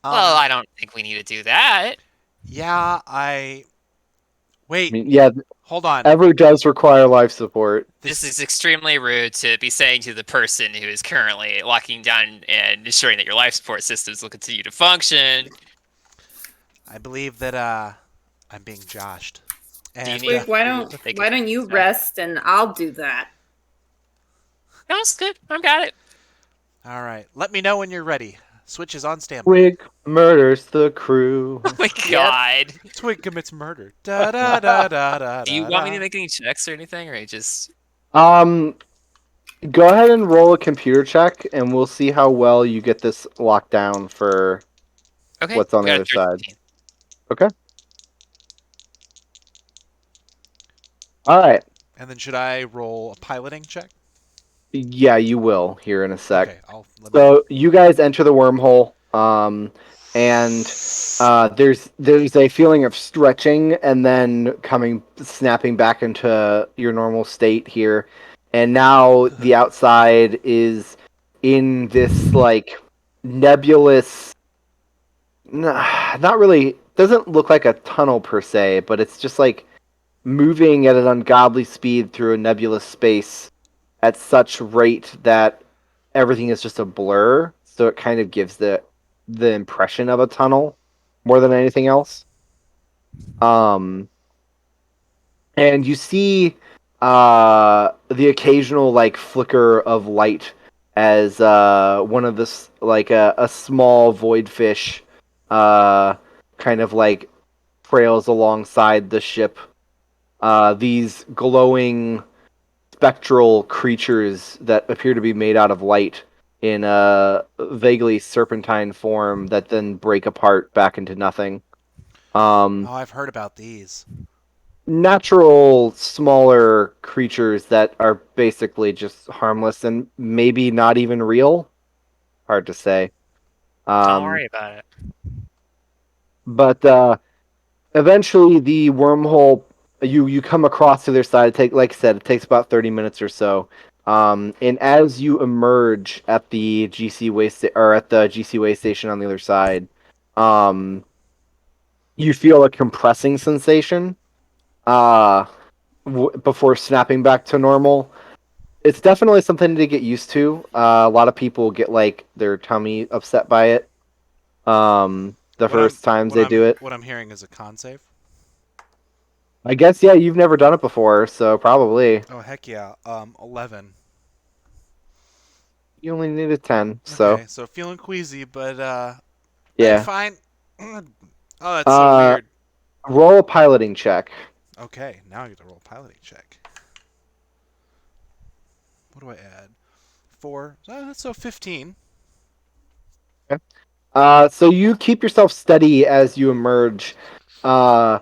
Well, I don't think we need to do that. Yeah, I wait. mean, yeah, Hold on. Ever does require life support. This is extremely rude to be saying to the person who is currently locking down and ensuring that your life support systems will continue to function. I believe that I'm being joshed. And need- Twig, why They don't can- you rest and I'll do that? No, it's good. I've got it. all right, let me know when you're ready. Switch is on standby. Twig murders the crew. Oh my god. Twig commits murder. Da da da da da. Do you want me to make any checks or anything, or just Go ahead and roll a computer check, and we'll see how well you get this locked down for okay? what's on I the got other a side. 13. Okay. All right. And then should I roll a piloting check? Yeah, you will here in a sec. Okay, So you guys enter the wormhole, and there's a feeling of stretching and then snapping back into your normal state here, and now the outside is in this like nebulous, not really, doesn't look like a tunnel per se, but it's just like moving at an ungodly speed through a nebulous space at such rate that everything is just a blur, so it kind of gives the impression of a tunnel more than anything else. And you see the occasional like flicker of light as one of this like a small void fish kind of like trails alongside the ship. These glowing spectral creatures that appear to be made out of light in a vaguely serpentine form that then break apart back into nothing. Oh, I've heard about these. Natural, smaller creatures that are basically just harmless and maybe not even real. Hard to say. Don't worry about it. But eventually, the wormhole you come across to their side. Like I said, it takes about 30 minutes or so. And as you emerge at the GC way station on the other side, you feel a compressing sensation before snapping back to normal. It's definitely something to get used to. A lot of people get like their tummy upset by it. The first times they do it. What I'm hearing is a con save. I guess, yeah, you've never done it before, so probably. Oh heck yeah. 11. You only need a 10, so. Okay, so feeling queasy, but Yeah. Fine. Oh, that's so weird. Roll a piloting check. Okay, now I get to roll a piloting check. What do I add? 4. So 15. So you keep yourself steady as you emerge, Ooh.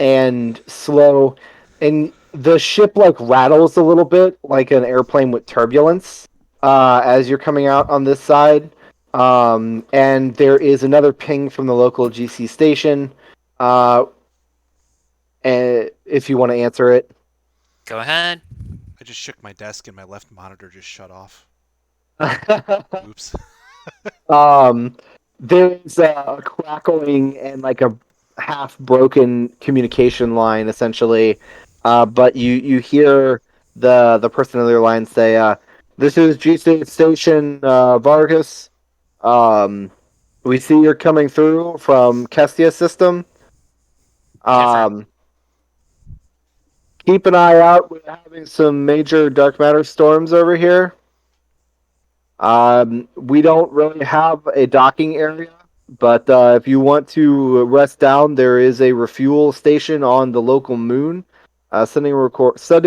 and slow, and the ship like rattles a little bit, like an airplane with turbulence, as you're coming out on this side. And there is another ping from the local GC station, and if you want to answer it. Go ahead. I just shook my desk and my left monitor just shut off. Oops. Um, there's a crackling and like a half broken communication line essentially, but you hear the person on the other line say, "This is GC Station Vargas. Um, we see you're coming through from Kestia system. Confirm. Keep an eye out. We're having some major dark matter storms over here. We don't really have a docking area, but if you want to rest down, there is a refuel station on the local moon, sending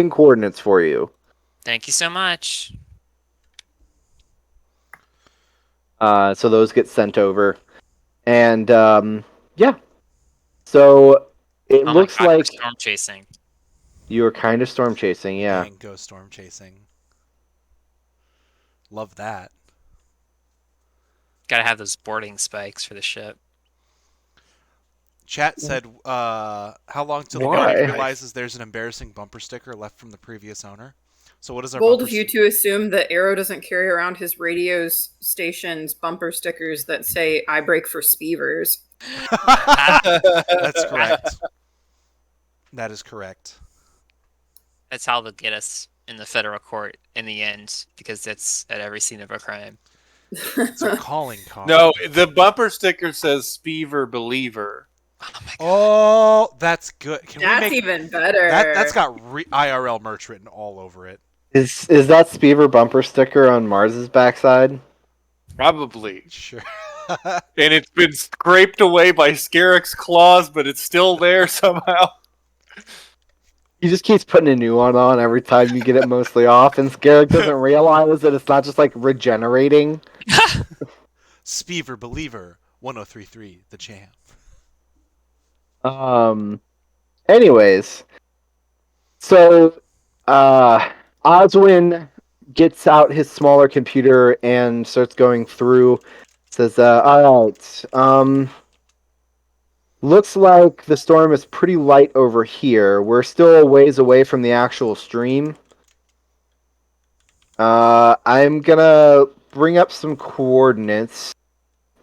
coordinates for you. Thank you so much. So those get sent over, and yeah. So it Oh my looks gosh, we're like storm chasing. you are kind of storm chasing. Yeah. Gang go storm chasing. Love that. Gotta have those boarding spikes for the ship. Chat said, how long till the Why? party realizes there's an embarrassing bumper sticker left from the previous owner? So what is our Bold bumper of you sticker? to assume that Arrow doesn't carry around his radio station's bumper stickers that say "I break for Speevers." That's correct. That is correct. That's how they'll get us in the federal court in the end, because it's at every scene of a crime. It's a calling card. No, the bumper sticker says Speaver Believer. Oh my god. Oh, that's good. Can That's we make even better. that's got IRL merch written all over it. Is that Speaver bumper sticker on Mars's backside? Probably. Sure. And it's been scraped away by Skerrik's claws, but it's still there somehow. He just keeps putting a new one on every time you get it mostly off, and Skerrik doesn't realize that it's not just like regenerating. Speaver Believer 1033 the champ. Anyways, so Ozwin gets out his smaller computer and starts going through. Says, "All right. Looks like the storm is pretty light over here. We're still a ways away from the actual stream. I'm gonna bring up some coordinates.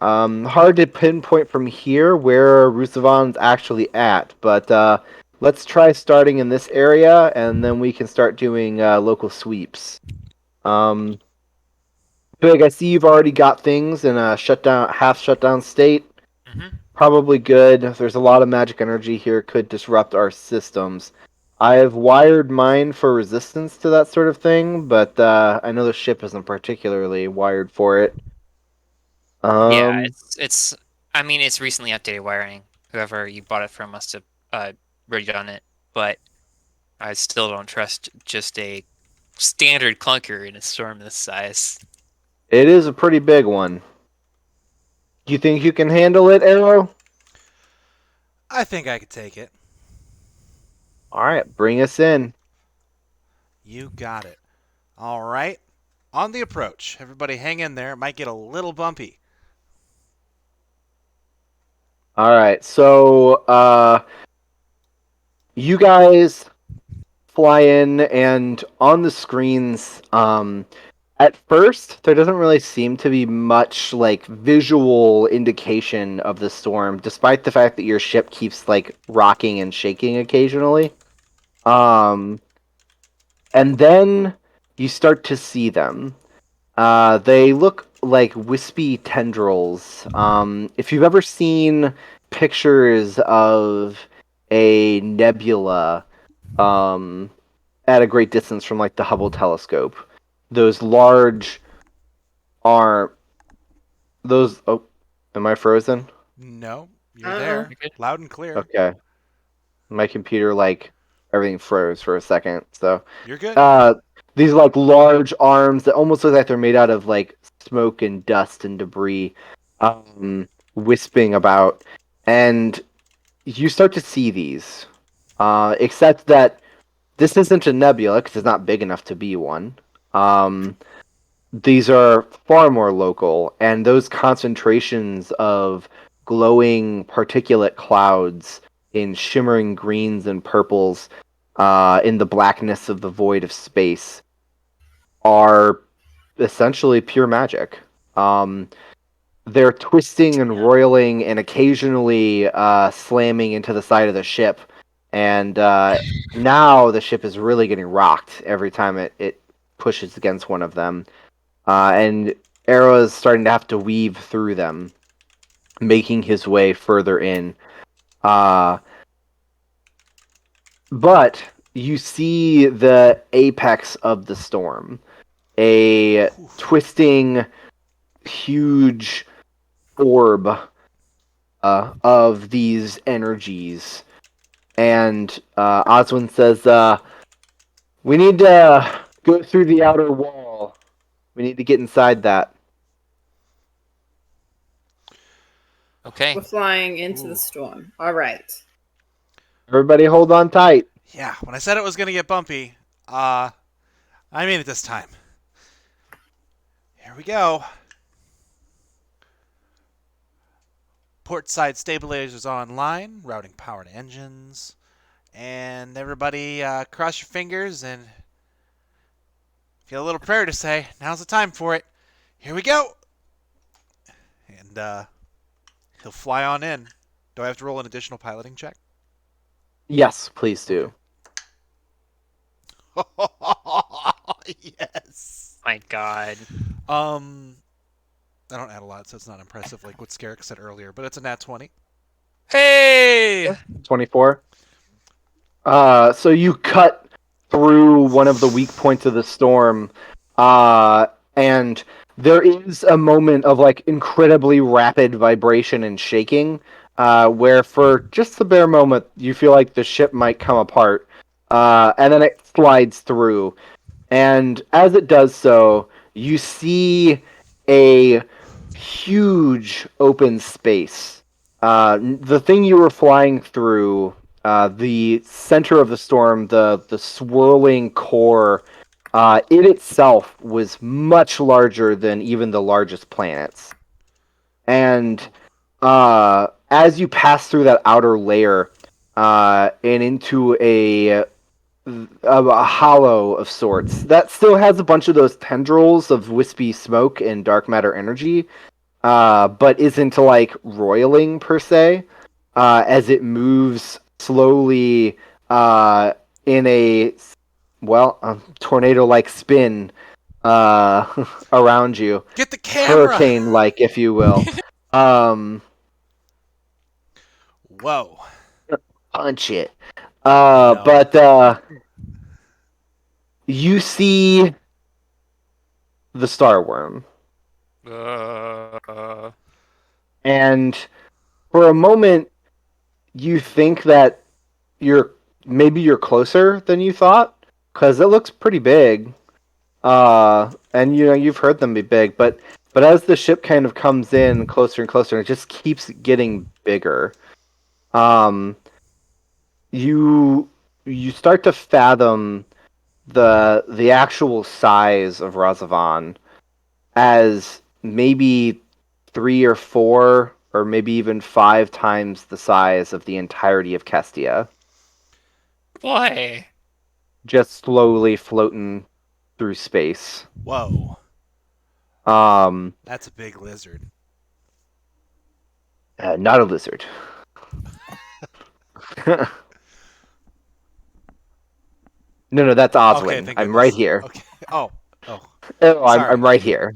Hard to pinpoint from here where Rusavon's actually at, but let's try starting in this area, and then we can start doing local sweeps. Big, I see you've already got things in a half shutdown state. Mm-hmm. Probably good. There's a lot of magic energy here, could disrupt our systems. I have wired mine for resistance to that sort of thing, but I know the ship isn't particularly wired for it. Yeah, it's. I mean, it's recently updated wiring. Whoever you bought it from must have redone it, but I still don't trust just a standard clunker in a storm this size. It is a pretty big one. Do you think you can handle it, Arrow? I think I could take it. All right, bring us in. You got it. All right. On the approach. Everybody hang in there. It might get a little bumpy. All right, so you guys fly in, and on the screens, at first there doesn't really seem to be much like visual indication of the storm, despite the fact that your ship keeps like rocking and shaking occasionally. And then you start to see them. They look like wispy tendrils. If you've ever seen pictures of a nebula at a great distance from like the Hubble telescope, those large are those Am I frozen? No, you're Uh-uh. there. You're good. Loud and clear. Okay. My computer, like, everything froze for a second. So, You're good. these, like, large arms that almost look like they're made out of, like, smoke and dust and debris, wisping about. And you start to see these. Except that this isn't a nebula, because it's not big enough to be one. These are far more local, and those concentrations of glowing particulate clouds in shimmering greens and purples in the blackness of the void of space are essentially pure magic. They're twisting and roiling and occasionally slamming into the side of the ship. And now the ship is really getting rocked every time it pushes against one of them. And Arrow is starting to have to weave through them, making his way further in. But you see the apex of the storm. A twisting, huge orb of these energies. And Ozwin says, we need to go through the outer wall. We need to get inside that. Okay. We're flying into Ooh. the storm. All right. Everybody hold on tight. Yeah, when I said it was going to get bumpy, I mean it this time. Here we go. Port side stabilizers online, routing power to engines. And everybody cross your fingers and feel a little prayer to say, now's the time for it. Here we go. And he'll fly on in. Do I have to roll an additional piloting check? Yes, please do. Yes. My God. I don't add a lot, so it's not impressive like what Skerrik said earlier, but it's a nat 20. Hey! 24. So you cut through one of the weak points of the storm, and there is a moment of like incredibly rapid vibration and shaking, where for just the bare moment you feel like the ship might come apart, and then it slides through, and as it does so, you see a huge open space. The thing you were flying through, the center of the storm, the swirling core, it itself was much larger than even the largest planets. And as you pass through that outer layer and into a hollow of sorts that still has a bunch of those tendrils of wispy smoke and dark matter energy, but isn't like roiling per se, as it moves slowly in a tornado-like spin around you, Get the camera! hurricane-like, if you will. Whoa. Punch it. No. But you see the Starworm. And for a moment, you think that you're closer than you thought, because it looks pretty big. And you've heard them be big, but as the ship kind of comes in closer and closer, it just keeps getting bigger. You start to fathom the actual size of Razavan as maybe 3 or 4 or maybe even 5 times the size of the entirety of Kestia, Boy. just slowly floating through space. Whoa. Um, That's a big lizard. not a lizard. No, that's Ozwin. Okay, thank I'm goodness. right here. Okay. Oh. Oh, Sorry. I'm right here.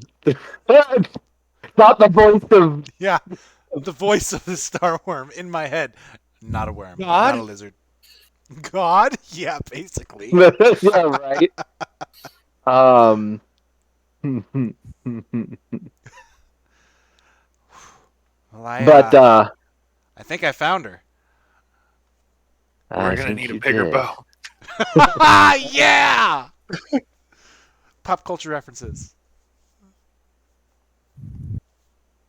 Not the voice of Yeah. The voice of the Starworm in my head. Not a worm. God? Not a lizard. God? Yeah, basically. yeah, right. Um. Well, But I think I found her. I We're gonna think need a you bigger did. bow. Yeah! Pop culture references.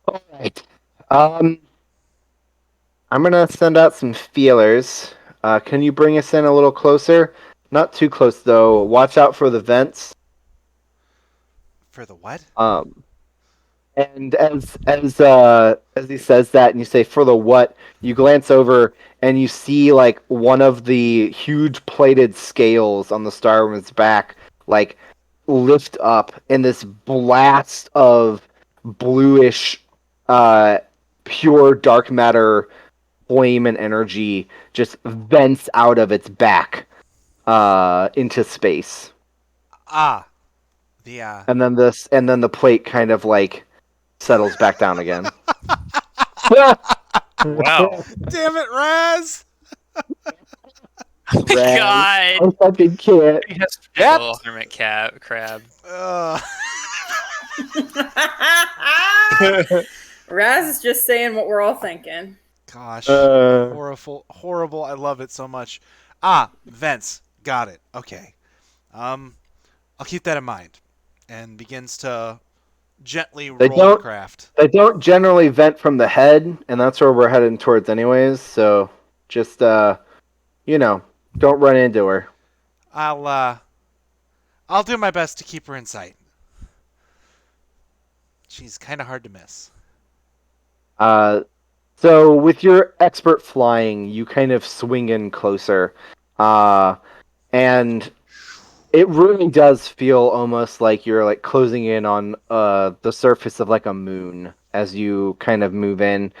All right. I'm gonna send out some feelers. Can you bring us in a little closer? Not too close though. Watch out for the vents. For the what? And as he says that, and you say for the what, you glance over and you see like one of the huge plated scales on the Starwyrm's back, like lift up, and this blast of bluish, uh, pure dark matter flame and energy just vents out of its back, into space, Ah, the and then the plate kind of like settles back down again. Wow. Damn it, Raz! Oh my Raz, god! I fucking can't. He has That depth. little hermit crab. Raz is just saying what we're all thinking. Gosh, Uh, horrible. I love it so much. Ah, vents. Got it. Okay. I'll keep that in mind, and begins to gently They roll the don't- craft. They don't generally vent from the head, and that's where we're heading towards anyways, so just don't run into her. I'll do my best to keep her in sight. She's kind of hard to miss. So with your expert flying, you kind of swing in closer, and it really does feel almost like you're like closing in on the surface of like a moon as you kind of move in,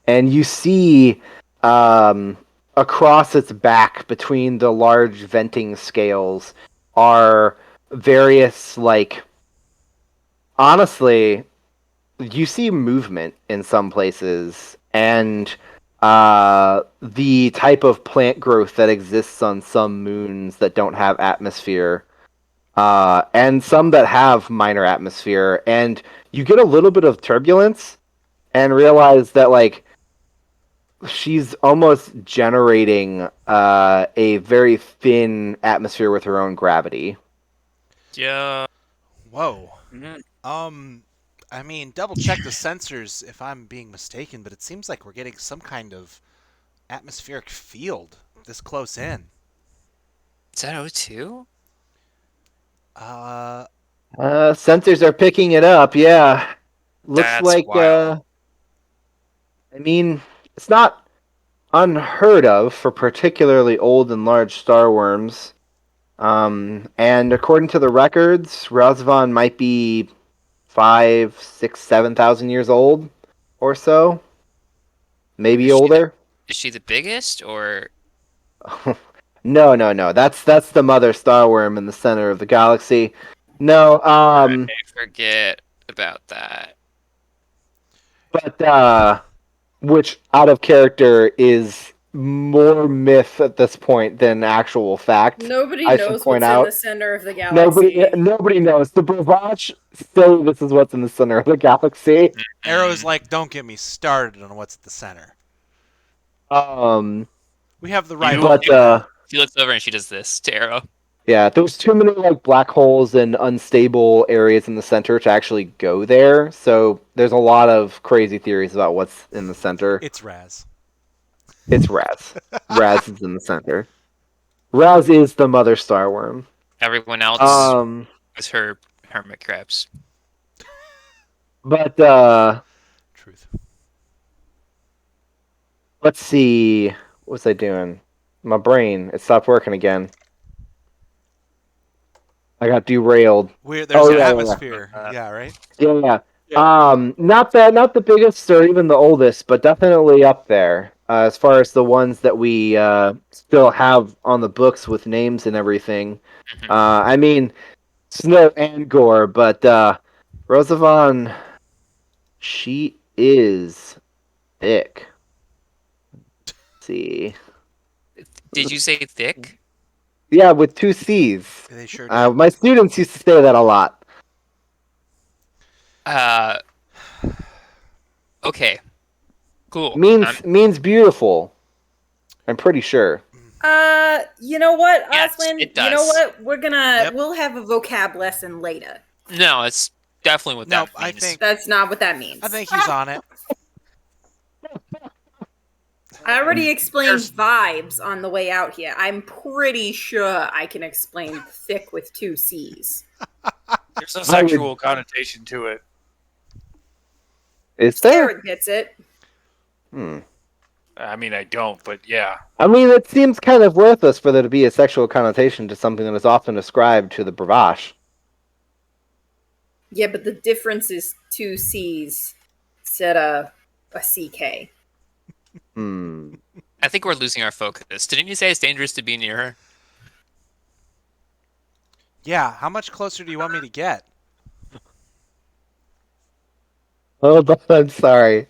and you see across its back between the large venting scales are various like honestly you see movement in some places and the type of plant growth that exists on some moons that don't have atmosphere, and some that have minor atmosphere, and you get a little bit of turbulence and realize that like she's almost generating a very thin atmosphere with her own gravity. Yeah. Whoa. Mhm. I mean, double check the sensors if I'm being mistaken, but it seems like we're getting some kind of atmospheric field this close in. Is that O2? Sensors are picking it up, yeah. Looks That's like wild. I mean, it's not unheard of for particularly old and large starworms. And according to the records, Razvan might be 5, 6, 7,000 years old or so. Maybe older. Is she the biggest or No. That's the mother starworm in the center of the galaxy. No, I forget about that? but which out of character is more myth at this point than actual fact. Nobody I should knows point what's in out. the center of the galaxy. Nobody knows. The Bravach say this is what's in the center of the galaxy. Arrow's like, don't get me started on what's at the center. We have the right. But She looks over and she does this to Arrow. yeah, there's too many like black holes and unstable areas in the center to actually go there. So there's a lot of crazy theories about what's in the center. It's Raz. It's Raz. Raz is in the center. Raz is the mother starworm. Everyone else is her hermit crabs. But Truth. let's see. What was I doing? My brain, it stopped working again. I got derailed. There's an yeah. atmosphere. Yeah, right? Yeah. Yeah. Not the biggest or even the oldest, but definitely up there. As far as the ones that we still have on the books with names and everything. Mhm. I mean, Snow and Gore, but Rosavan, she is thick. Let's see. Did you say thick? Yeah, with 2 C's. They sure do. My students used to say that a lot. Okay. Cool. Means beautiful. I'm pretty sure. You know what, Yes, Ozwin? it You know does. what? We'll have a vocab lesson later. No, it's definitely what Nope, that I means. think That's not what that means. I think he's on it. I already explained vibes on the way out here. I'm pretty sure I can explain thick with 2 C's. There's a sexual connotation to it. Is there? Skerrik gets it. I mean, I don't, but yeah. I mean, it seems kind of worthless for there to be a sexual connotation to something that is often ascribed to the bravache. Yeah, but the difference is 2 C's instead of a CK. I think we're losing our focus. Didn't you say it's dangerous to be near her? Yeah, how much closer do you want me to get? Hold on, I'm sorry.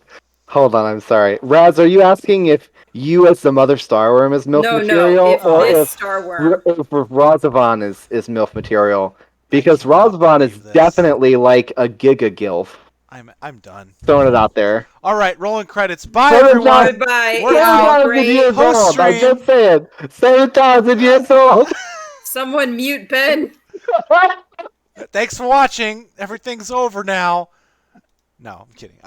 I'm sorry. Raz, are you asking if you as the mother Starworm is MILF No, material, if or this if Starworm. Rozavon is MILF material? Because cannot Rozavon is believe this. definitely like a Giga Gilf. I'm done. Throwing it out there. All right, rolling credits. Bye, 7,000 everyone. Goodbye. We're It's out. been great. years Post old. I'm stream. just saying. 7,000 years old. Someone mute Ben. Thanks for watching. Everything's over now. No, I'm kidding.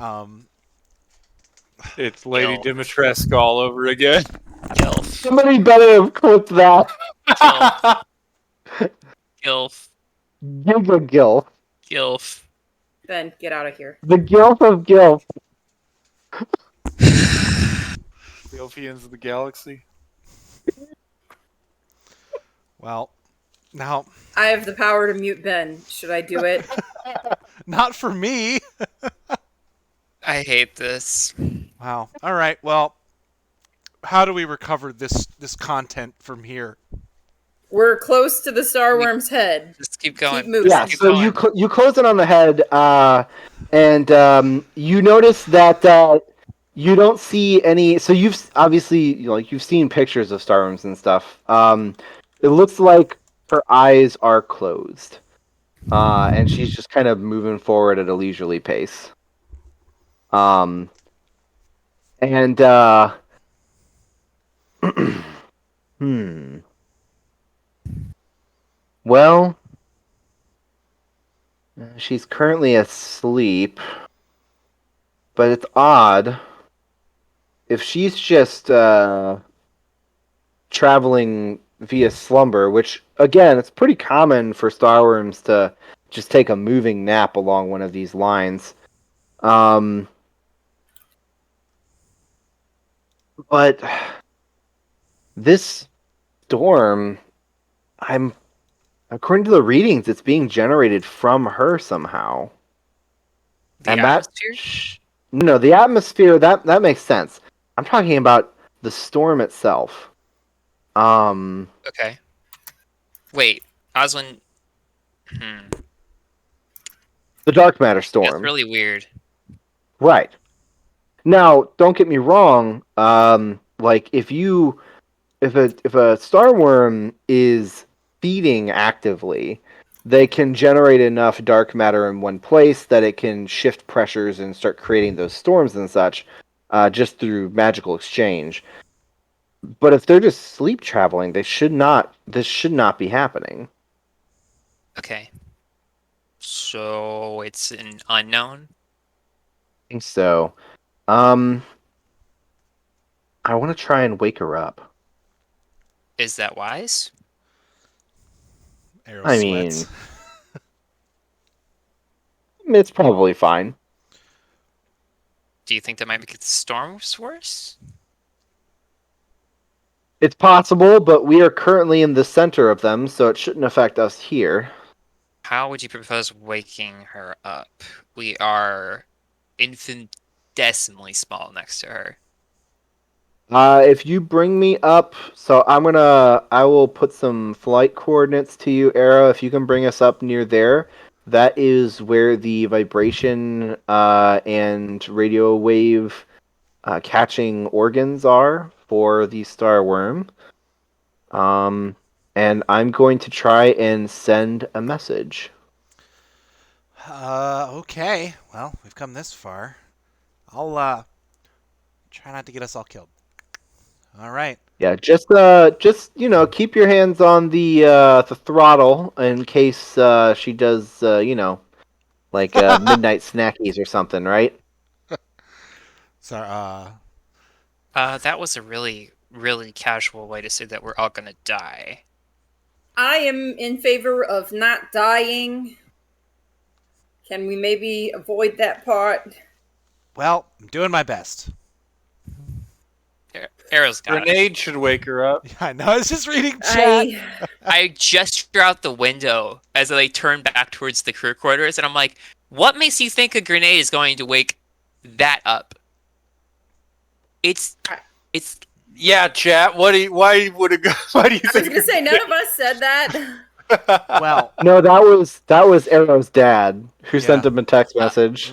It's Lady Gilf. Dimitrescu all over again. Gilf. Somebody better have clipped that. Gilf. Giga Gilf. Gilf. Ben, get out of here. The Gilf of Gilf. The Ophians of the Galaxy. Well, now, I have the power to mute Ben. Should I do it? not for me. I hate this. Wow. All right. Well, how do we recover this content from here? We're close to the Starworm's head. Just keep going. Keep moving. Yeah, Keep so going. you close it on the head, and you notice that you don't see any. So you've obviously you've seen pictures of Starworms and stuff. It looks like her eyes are closed, and she's just kind of moving forward at a leisurely pace. And Well, she's currently asleep, but it's odd. If she's just traveling via slumber, which, again, it's pretty common for Starworms to just take a moving nap along one of these lines. But this storm, according to the readings, it's being generated from her somehow. The And atmosphere? No, the atmosphere, that makes sense. I'm talking about the storm itself. Okay. Wait, Ozwin. The dark matter storm. That's really weird. Right. Now, don't get me wrong. Like if a starworm is feeding actively, they can generate enough dark matter in one place that it can shift pressures and start creating those storms and such, just through magical exchange. But if they're just sleep traveling, this should not be happening. Okay. So it's an unknown? I think so. I want to try and wake her up. Is that wise? Arrow I sweats. mean, it's probably fine. Do you think that might make the storms worse? It's possible, but we are currently in the center of them, so it shouldn't affect us here. How would you propose waking her up? We are infinitesimally small next to her. If you bring me up, so I will put some flight coordinates to you, Arrow. If you can bring us up near there, that is where the vibration and radio wave catching organs are for the starworm. And I'm going to try and send a message. Okay. Well, we've come this far. I'll Try not to get us all killed. All right. Yeah, just keep your hands on the throttle in case she does like midnight snackies or something, right? So, That was a really, really casual way to say that we're all gonna die. I am in favor of not dying. Can we maybe avoid that part? well, I'm doing my best. Arrow's got it. Grenade should wake her up. Yeah, I know. I was just reading chat. I gesture out the window as I turn back towards the crew quarters, and I'm like, "What makes you think a grenade is going to wake that up?" It's Yeah, chat. Why do you I was think? gonna say none of us said that. Well, No, that was Arrow's dad who sent him a text message.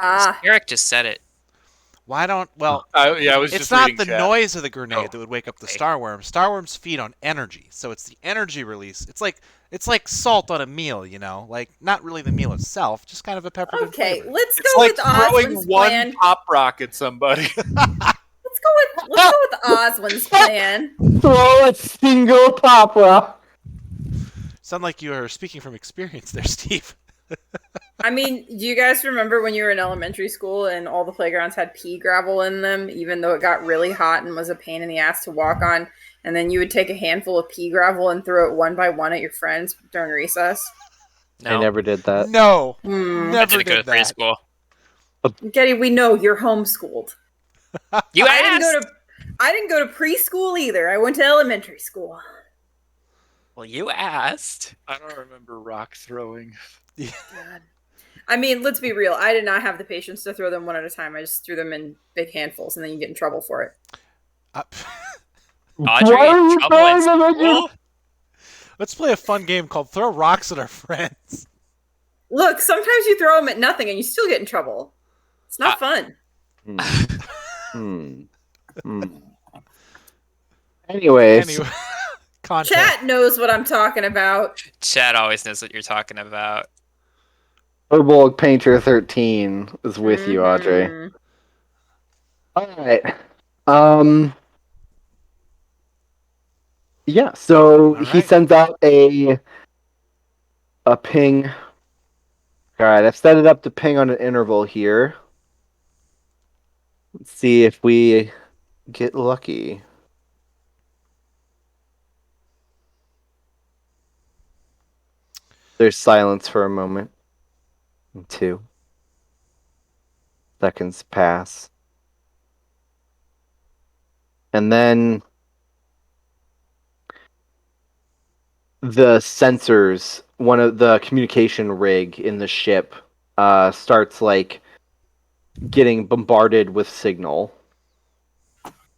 Eric just said it. why don't? Well, I was it's just not reading the chat. noise of the grenade Oh. that would wake up the Okay. Starworms. Starworms feed on energy, so it's the energy release. It's like salt on a meal, like not really the meal itself, just kind of a peppered in Okay, flavor. let's It's go like with throwing Oswin's one plan. pop rock at somebody. Let's go with Oswin's plan. Throw a single pop rock. Sound like you are speaking from experience there, Steve. I mean, do you guys remember when you were in elementary school and all the playgrounds had pea gravel in them, even though it got really hot and was a pain in the ass to walk on? And then you would take a handful of pea gravel and throw it one by one at your friends during recess? No, I never did that. No, I never didn't go did to that. preschool. Getty, we know you're homeschooled. You I asked. didn't go to preschool either. I went to elementary school. Well, you asked. I don't remember rock throwing. God. I mean, let's be real. I did not have the patience to throw them one at a time. I just threw them in big handfuls, and then you get in trouble for it. Audrey, Why are you trouble in throwing them at your- school? Let's play a fun game called Throw Rocks at Our Friends. Look, sometimes you throw them at nothing, and you still get in trouble. It's not fun. Anyways, Anyway, content. Chat knows what I'm talking about. Chad always knows what you're talking about. Herbal Painter 13 is with you, Audrey. Mhm. Alright. Yeah, so he Alright. sends out a ping. Alright, I've set it up to ping on an interval here. Let's see if we get lucky. There's silence for a moment. 2 seconds pass. And then the sensors, one of the communication rig in the ship, starts like getting bombarded with signal.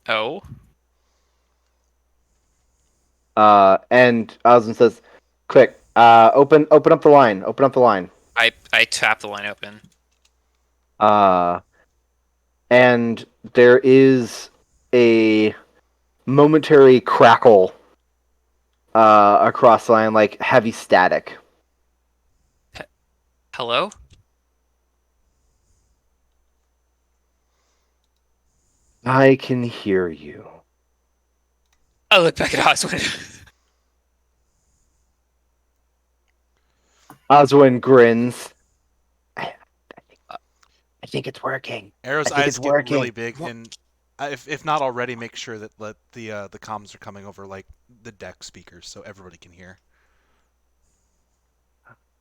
Oh, And Ozwin says, "Quick, open up the line. Open up the line." I tap the line open. And there is a momentary crackle across the line, like heavy static. Hello? I can hear you. I look back at Oswin. Oswin grins. I think it's working. Arrow's I think eyes it's get working. really big, and if not already, make sure that the comms are coming over like the deck speakers, so everybody can hear.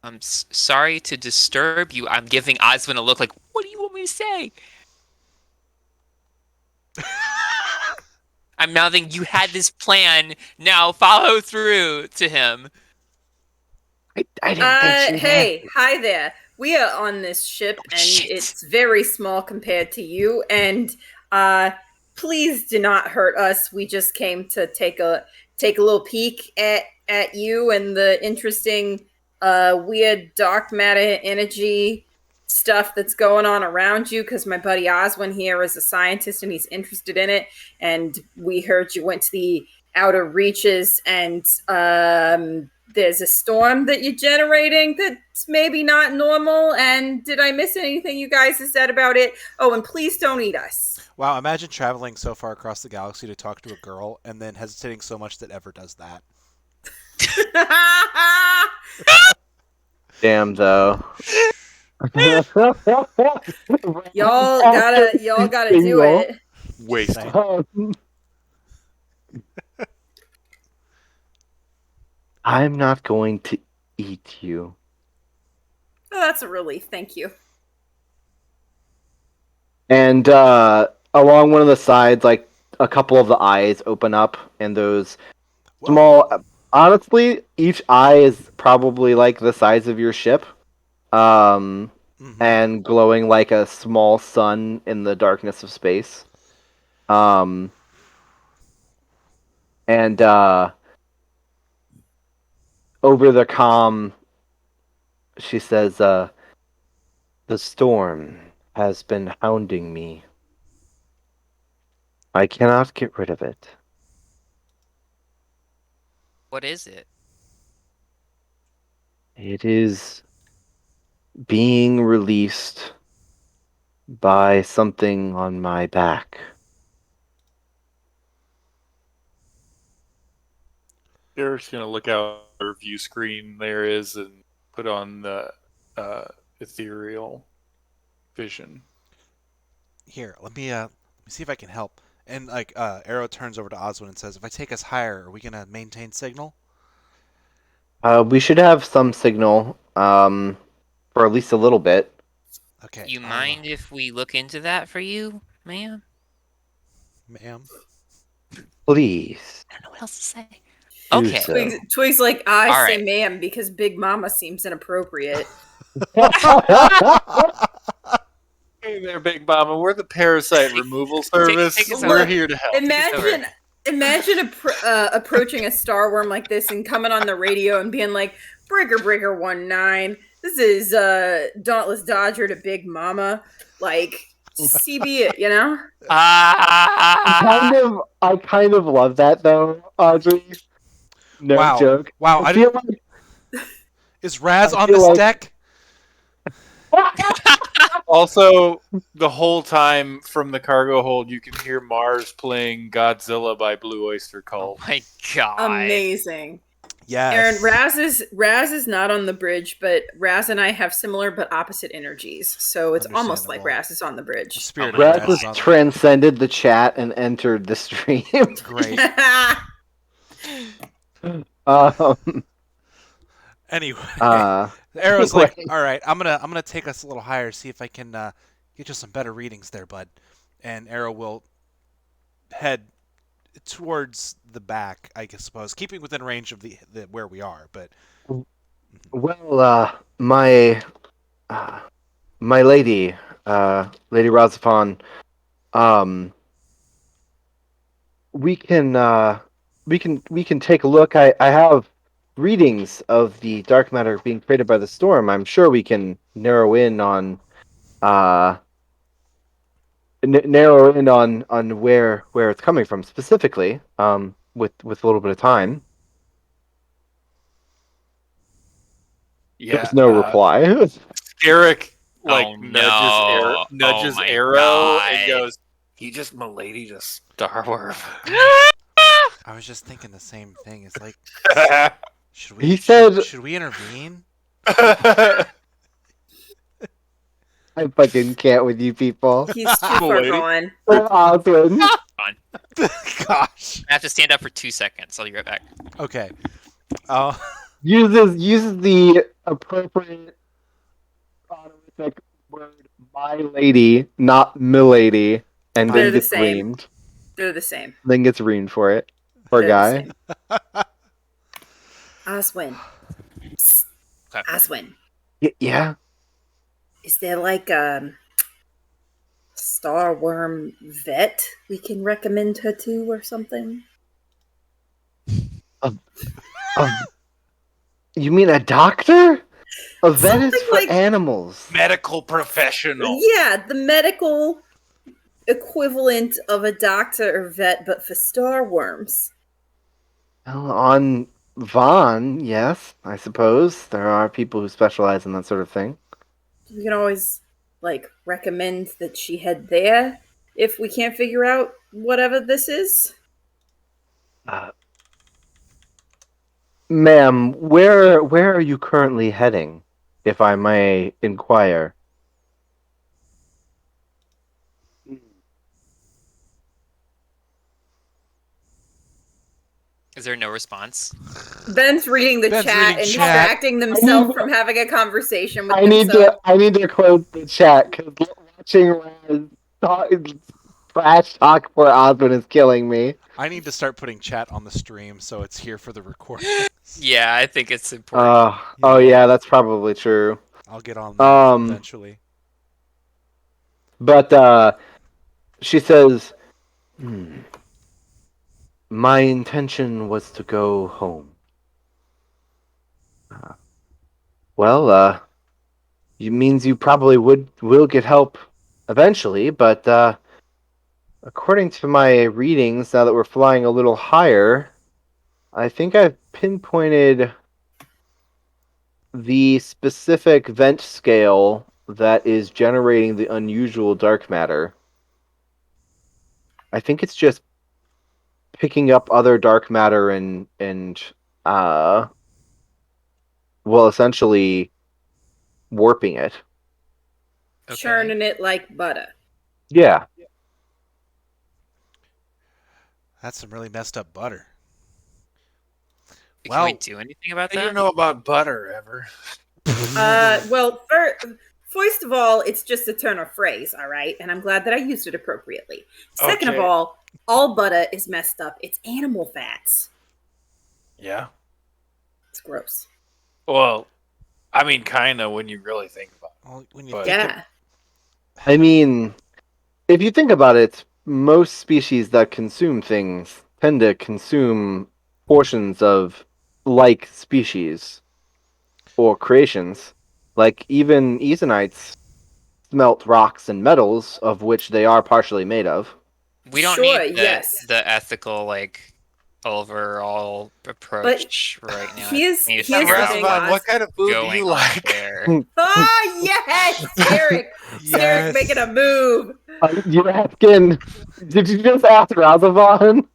I'm sorry to disturb you. I'm giving Oswin a look like, what do you want me to say? I'm mouthing, you had this plan, now follow through to him. I didn't think you Hey, hi there. We are on this ship, and shit. it's very small compared to you. And please do not hurt us. We just came to take a little peek at you and the interesting, weird dark matter energy stuff that's going on around you. Because my buddy Ozwin here is a scientist, and he's interested in it. And we heard you went to the outer reaches and there's a storm that you're generating that's maybe not normal. And did I miss anything you guys have said about it? Oh, and please don't eat us. Wow, imagine traveling so far across the galaxy to talk to a girl and then hesitating so much that Ever does that. Damn, though. y'all gotta do it. Waste. I'm not going to eat you. Oh, that's a relief. Thank you. And along one of the sides, like a couple of the eyes open up, and those Whoa. small. Honestly, each eye is probably like the size of your ship, Mhm. and glowing like a small sun in the darkness of space. And over the comm, she says, "The storm has been hounding me. I cannot get rid of it. What is it? It is being released by something on my back." Eric's gonna look out her view screen there is and put on the ethereal vision. Here, let me see if I can help. And like Arrow turns over to Ozwin and says, "If I take us higher, are we gonna maintain signal?" We should have some signal, for at least a little bit. Okay. You mind if we look into that for you, ma'am? ma'am? Please. I don't know what else to say. Do Okay. so. Twig's like, I All say right. ma'am because Big Mama seems inappropriate. Hey there, Big Mama. We're the parasite removal service. take us We're over. here to help. Imagine approaching a Starworm like this and coming on the radio and being like, Brigger 19, this is Dauntless Dodger to Big Mama. Like, CB it, you know? I kind of love that though, Audrey. No Wow. joke. Wow, I feel like Is Raz I on feel this like- deck? Also, the whole time from the cargo hold, you can hear Mars playing Godzilla by Blue Oyster Oh Cult. my god. Amazing. Yes. Aaron, Raz is not on the bridge, but Raz and I have similar but opposite energies. So it's almost like Understandable. Raz is on the bridge. Spirit Oh my of Brad Raz has is on transcended the chat and entered the stream. Great. um, Anyway, uh, Arrow's like, anyway. all right, I'm gonna take us a little higher, see if I can get you some better readings there, bud. And Arrow will head towards the back, I suppose, keeping within range of the where we are. But Well, my lady, Lady Razafon, we can take a look. I have readings of the dark matter being created by the storm. I'm sure we can narrow in on where it's coming from specifically, with a little bit of time. Yeah, There's no reply. Skerrik Oh, no. nudges Oh my Arrow God. and goes, "He just milady to Starworm." I was just thinking the same thing. It's like, should He we said- should we intervene? I fucking can't with you people. He's too far Lady. gone. Ozwin. Gosh. I have to stand up for 2 seconds. I'll be right back. Okay. uses the appropriate honorific word "my lady," not "milady," and They're then the gets same. reamed. They're the same. Then gets reamed for it. Poor They're the guy. same. Oswin. Psst. Okay. Oswin. Yeah. Is there like a Starworm vet we can recommend her to or something? You mean a doctor? A vet is Something for like- animals. Medical professional. Yeah, the medical equivalent of a doctor or vet, but for Starworms. Well, Vaughn, yes, I suppose. There are people who specialize in that sort of thing. You can always, recommend that she head there if we can't figure out whatever this is. Uh, Ma'am, where are you currently heading, if I may inquire? Is there no response? Ben's reading the Ben's chat reading and chat. distracting himself from having a conversation with I need himself. to close the chat because watching Raz trash talk for Ozwin is killing me. I need to start putting chat on the stream so it's here for the recording. Yeah, I think it's important. Oh yeah, that's probably true. I'll get on that eventually. But she says, my intention was to go home. Well, it means you probably will get help eventually, but according to my readings, now that we're flying a little higher, I think I've pinpointed the specific vent scale that is generating the unusual dark matter. I think it's just picking up other dark matter and essentially warping it. Okay. Churning it like butter. Yeah. That's some really messed up butter. Can we do anything about that? I don't know about butter ever. Well, first of all, it's just a turn of phrase, all right? And I'm glad that I used it appropriately. Second of Okay. all butter is messed up. It's animal fats. Yeah. It's gross. Well, I mean, kind of when you really think about it. Well, when you But- think Yeah. I mean, if you think about it, most species that consume things tend to consume portions of like species or creations. Like even Easonites smelt rocks and metals, of which they are partially made of. We don't Sure, need yes. the ethical overall approach right now. here's We need to the figure out thing, what's Oz. what kind of food do going you on like? there. Ah, yes! Skerrik! Yes. Skerrik making a move. You're asking, did you just ask Razavon?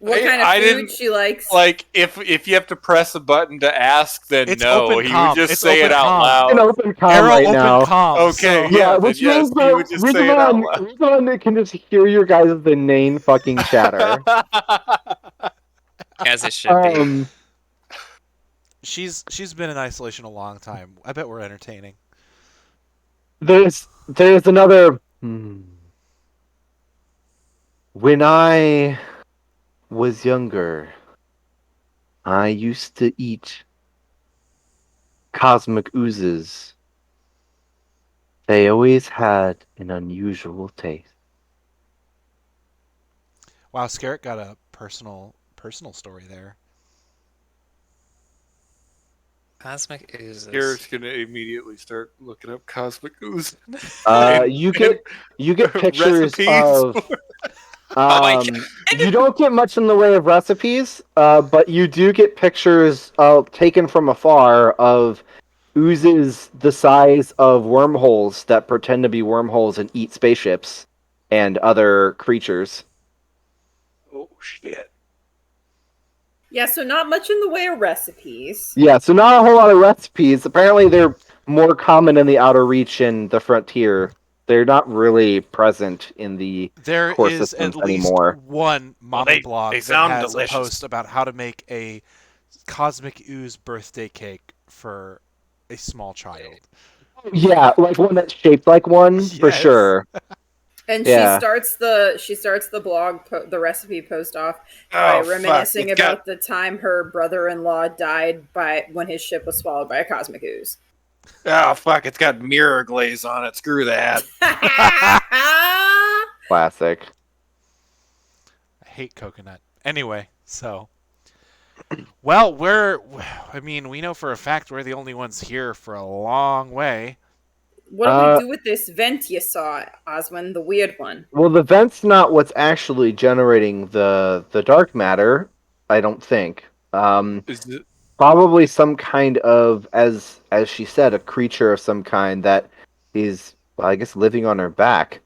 What kind I of didn't- food she likes? Like, if you have to press a button to ask, then It's no. open He comm. would just It's say it open out comm. An loud. open com Arrow right open now. comm. Okay, so- Yeah, then which yes, means he would just say it out loud. Rizwan can just hear your guys' inane fucking chatter. As it should be. She's been in isolation a long time. I bet we're entertaining. There's another. When I was younger, I used to eat cosmic oozes. They always had an unusual taste. Wow, Skerrik got a personal story there. Cosmic oozes. Eric's gonna immediately start looking up cosmic ooze. You get pictures recipes. of. my You don't get much in the way of recipes, but you do get pictures taken from afar of oozes the size of wormholes that pretend to be wormholes and eat spaceships and other creatures. Oh shit! Yeah, so not much in the way of recipes. Yeah, so not a whole lot of recipes. Apparently, they're more common in the Outer Reach and the Frontier. They're not really present in the There core is systems at least anymore. one mama blog they that sound has delicious. a post about how to make a cosmic ooze birthday cake for a small child. Yeah, like one that's shaped like one for Yes. sure. And Yeah. she starts the blog, the recipe post off by reminiscing about the time her brother-in-law died when his ship was swallowed by a cosmic ooze. Oh fuck! It's got mirror glaze on it. Screw that. Classic. I hate coconut. Anyway, so well, we know for a fact we're the only ones here for a long way. What do we do with this vent you saw, Ozwin, the weird one? Well, the vent's not what's actually generating the dark matter, I don't think. Is it probably some kind of, as she said, a creature of some kind that is, well, I guess, living on her back.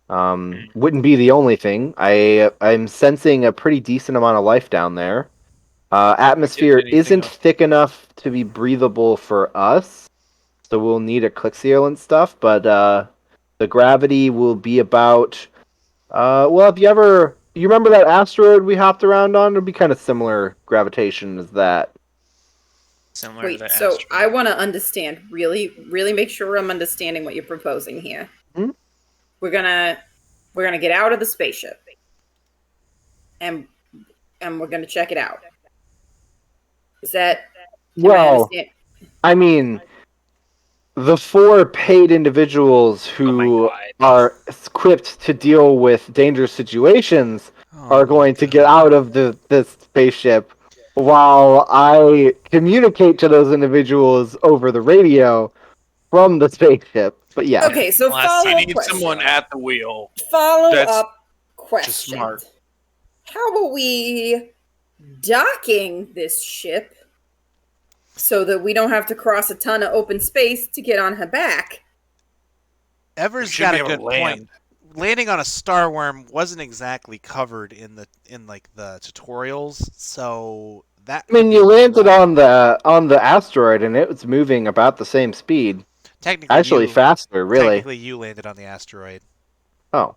Wouldn't be the only thing. I'm sensing a pretty decent amount of life down there. Atmosphere anything isn't else? thick enough to be breathable for us, so we'll need a click seal and stuff. But the gravity will be about. Well, if you remember that asteroid we hopped around on? It'll be kind of similar gravitation as that. Similar to Wait, the so asteroid. I want to understand, really make sure I'm understanding what you're proposing here. Hmm? We're gonna get out of the spaceship, and we're gonna check it out. Is that? Am I Well, understand? I mean, the four paid individuals Oh my who God. are equipped to deal with dangerous situations Oh are my going to get God. out of the spaceship while I communicate to those individuals over the radio from the spaceship. But yes, Okay, so Last You follow time. up need someone question. at the wheel. Follow That's up question. smart. How are we docking this ship so that we don't have to cross a ton of open space to get on her back? We Ever's should got be a able to good point. land. Landing on a Starworm wasn't exactly covered in the tutorials, so that I mean could be you landed one. on the asteroid and it was moving about the same speed, Technically, actually faster, really. you landed on the asteroid. Oh,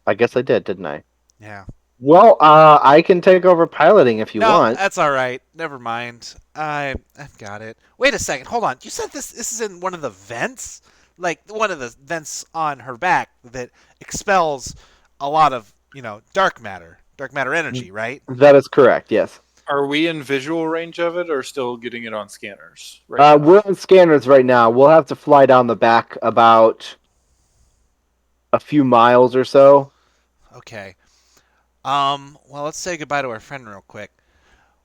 I guess I did, didn't I? Yeah. Well, I can take over piloting if you No, want. that's all right. Never mind. I've got it. Wait a second. Hold on. You said this is in one of the vents, like one of the vents on her back that expels a lot of dark matter energy, right? That is correct. Yes. Are we in visual range of it, or still getting it on scanners right now? We're on scanners right now. We'll have to fly down the back about a few miles or so. Okay. Well, let's say goodbye to our friend real quick.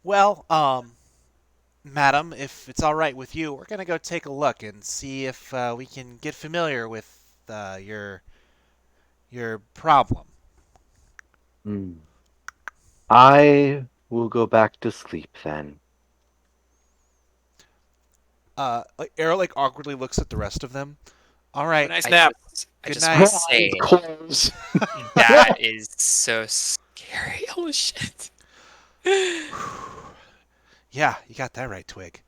Well, madam, if it's all right with you, we're gonna go take a look and see if we can get familiar with your problem. Hmm. I will go back to sleep then. Arrow awkwardly looks at the rest of them. All right. Nice I nap. I Good just night. want to say Close. that is so scary. Holy shit. Yeah, you got that right, Twig.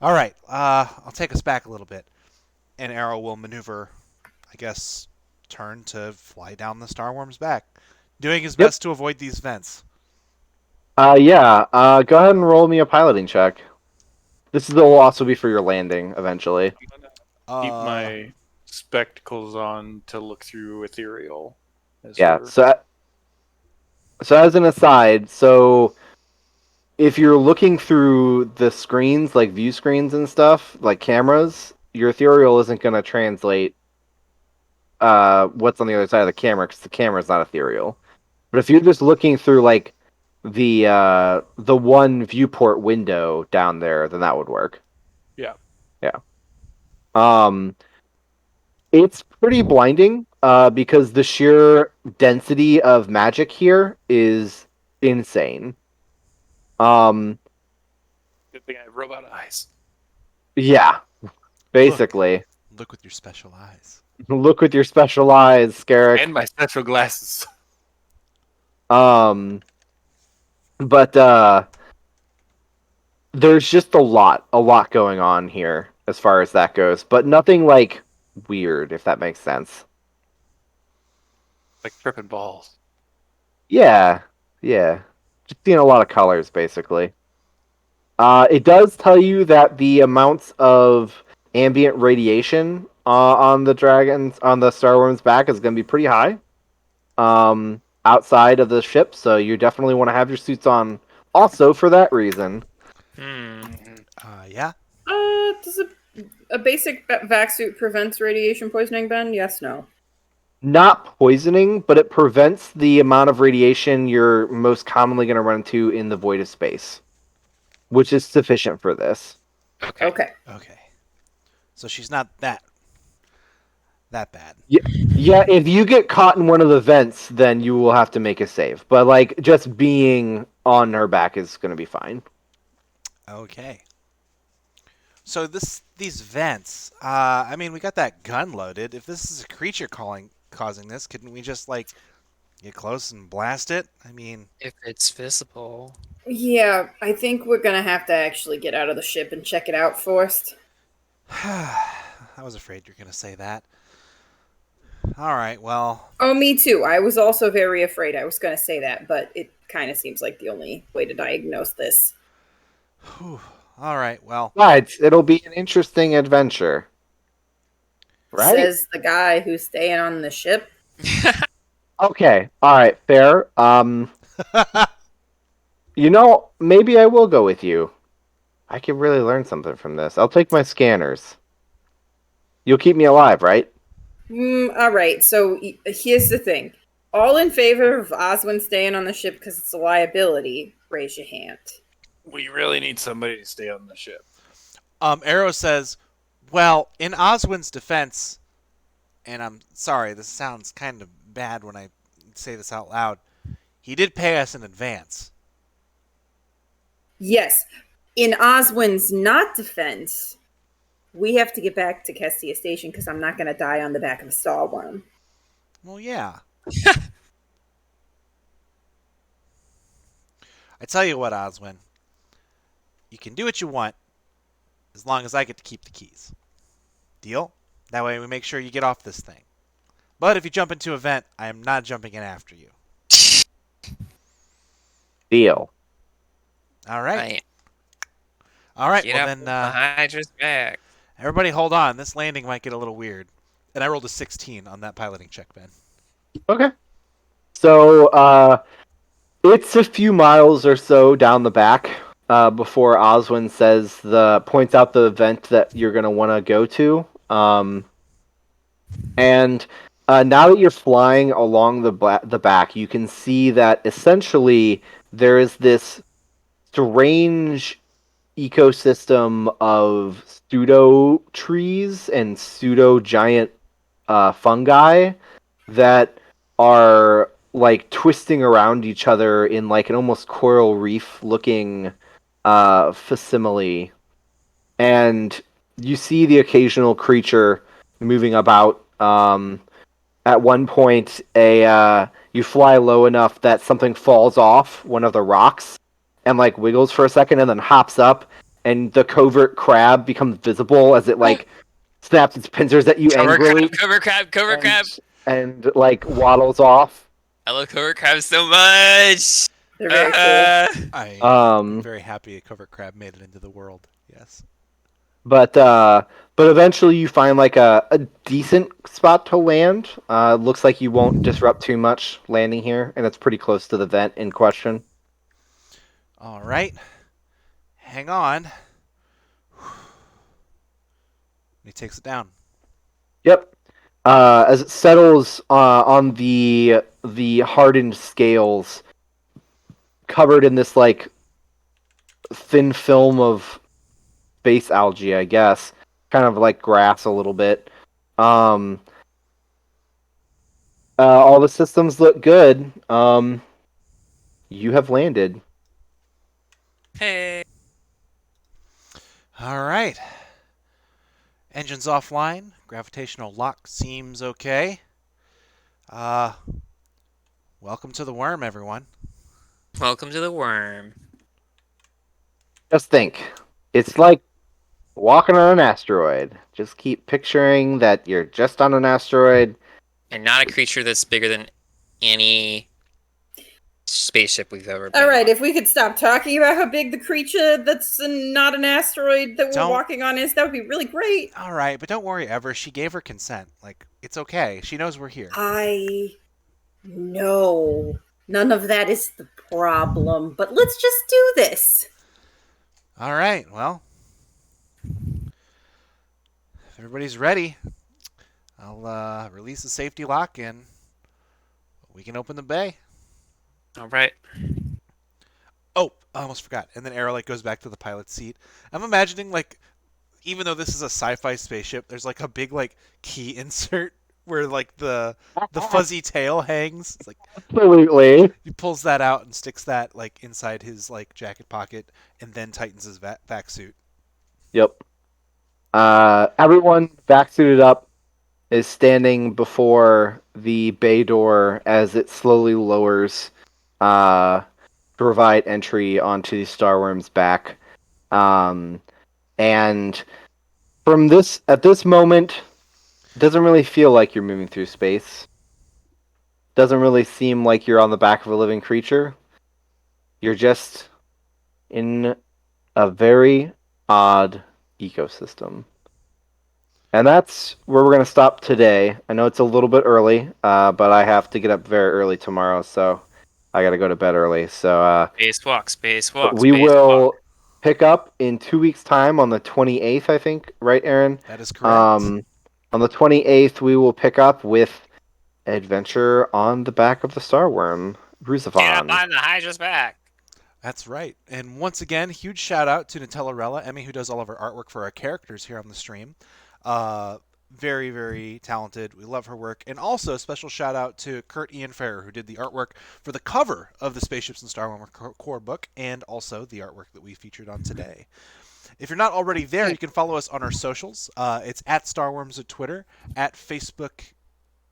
All right. I'll take us back a little bit, and Arrow will maneuver, I guess, turn to fly down the Starworm's back, doing his Yep. best to avoid these vents. Yeah. Go ahead and roll me a piloting check. This will also be for your landing eventually. Keep my spectacles on to look through ethereal. Yeah. So as an aside, so if you're looking through the screens, like view screens and stuff, like cameras, your ethereal isn't going to translate what's on the other side of the camera because the camera's not ethereal. But if you're just looking through like the one viewport window down there, then that would work. Yeah. Yeah. It's pretty blinding because the sheer density of magic here is insane. Good thing I have robot eyes. Yeah, basically. Look with your special eyes. Look with your special eyes, Skerrik. And my special glasses. But there's just a lot going on here as far as that goes, but nothing like weird, if that makes sense. Like tripping balls. Yeah. Just seeing a lot of colors, basically. It does tell you that the amounts of ambient radiation on the Starworm's back is going to be pretty high. Outside of the ship, so you definitely want to have your suits on. Also, for that reason. Yeah. Does a basic vac suit prevents radiation poisoning, Ben? Yes, no. Not poisoning, but it prevents the amount of radiation you're most commonly going to run into in the void of space, which is sufficient for this. Okay. So she's not that bad. Yeah, if you get caught in one of the vents, then you will have to make a save. But like just being on her back is going to be fine. Okay. So these vents. I mean, we got that gun loaded. If this is a creature causing this, couldn't we just like get close and blast it? I mean, If it's visible. Yeah, I think we're gonna have to actually get out of the ship and check it out first. I was afraid you're gonna say that. All right, well, Oh, me too. I was also very afraid I was gonna say that, but it kind of seems like the only way to diagnose this. whew. All right, well, But it'll be an interesting adventure. Right? Says the guy who's staying on the ship. Okay. All right. Fair. Maybe I will go with you. I could really learn something from this. I'll take my scanners. You'll keep me alive, right? All right. So here's the thing: all in favor of Ozwin staying on the ship because it's a liability, raise your hand. We really need somebody to stay on the ship. Arrow says, well, in Oswin's defense, and I'm sorry, this sounds kind of bad when I say this out loud, he did pay us in advance. Yes, in Oswin's not defense, we have to get back to Kestia Station because I'm not going to die on the back of a Starworm. Well, yeah. I tell you what, Oswin, you can do what you want as long as I get to keep the keys. Deal? That way we make sure you get off this thing. But if you jump into a vent, I am not jumping in after you. Deal. All right. Right. All right. Get Well, up then, the Hydra's back. everybody hold on. This landing might get a little weird. And I rolled a 16 on that piloting check, Ben. Okay. So, it's a few miles or so down the back before Oswin points out the event that you're going to want to go to. And now that you're flying along the back, you can see that essentially there is this strange ecosystem of pseudo trees and pseudo giant fungi that are like twisting around each other in like an almost coral reef looking facsimile, and you see the occasional creature moving about. At one point, you fly low enough that something falls off one of the rocks and like wiggles for a second and then hops up, and the covert crab becomes visible as it like snaps its pincers at you angrily Cover crab. and like waddles off. I love cover crabs so much. They're very cool. I'm very happy a covert crab made it into the world. Yes. But eventually you find like a decent spot to land. Looks like you won't disrupt too much landing here, and it's pretty close to the vent in question. All right. Hang on. He takes it down. Yep. As it settles on the hardened scales, covered in this like thin film of space algae, I guess, kind of like grass a little bit. All the systems look good. You have landed. Hey. All right. Engines offline. Gravitational lock seems okay. Welcome to the worm, everyone. Welcome to the worm. Just think, it's like walking on an asteroid. Just keep picturing that you're just on an asteroid. And not a creature that's bigger than any spaceship we've ever been All right, on. if we could stop talking about how big the creature that's not an asteroid that we're Don't- walking on is, that would be really great. All right, but don't worry, Ever. She gave her consent. Like, it's okay. She knows we're here. I know. None of that is the problem, but let's just do this. All right, well. If everybody's ready, I'll release the safety lock and we can open the bay. All right. Oh, I almost forgot. And then Arrow like goes back to the pilot's seat. I'm imagining like, even though this is a sci-fi spaceship, there's like a big like key insert where like the fuzzy tail hangs. It's like Absolutely. he pulls that out and sticks that like inside his like jacket pocket, and then tightens his vac suit. Yep. Everyone vac-suited up is standing before the bay door as it slowly lowers to provide entry onto the Starwyrms' back. And at this moment, it doesn't really feel like you're moving through space. Doesn't really seem like you're on the back of a living creature. You're just in a very odd ecosystem. And that's where we're going to stop today. I know it's a little bit early, but I have to get up very early tomorrow, so I got to go to bed early. So Spacewalk. we will pick up in 2 weeks' time on the 28th, I think, right, Aaron? That is correct. On the 28th, we will pick up with Adventure on the Back of the Starworm, Get up Ruzavan. on the Hydra's back. That's right. And once again, huge shout out to Nutella Emmy, who does all of our artwork for our characters here on the stream. Very, very talented. We love her work. And also a special shout out to Kurt Ian Ferrer, who did the artwork for the cover of the Spaceships and Starworm core book, and also the artwork that we featured on today. If you're not already there, you can follow us on our socials. It's at Starworms at Twitter, at Facebook,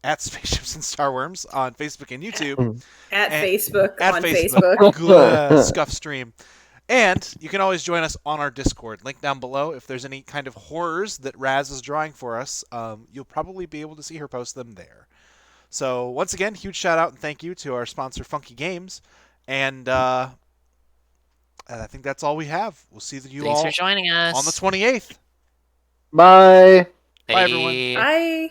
at Spaceships and Starworms on Facebook and YouTube. At Facebook, at on Facebook. Facebook. Scuff stream. And you can always join us on our Discord. Link down below. If there's any kind of horrors that Raz is drawing for us, you'll probably be able to see her post them there. So once again, huge shout out and thank you to our sponsor, Funky Games. And I think that's all we have. We'll see you all Thanks for joining us on the 28th. Bye. Bye, everyone. Bye.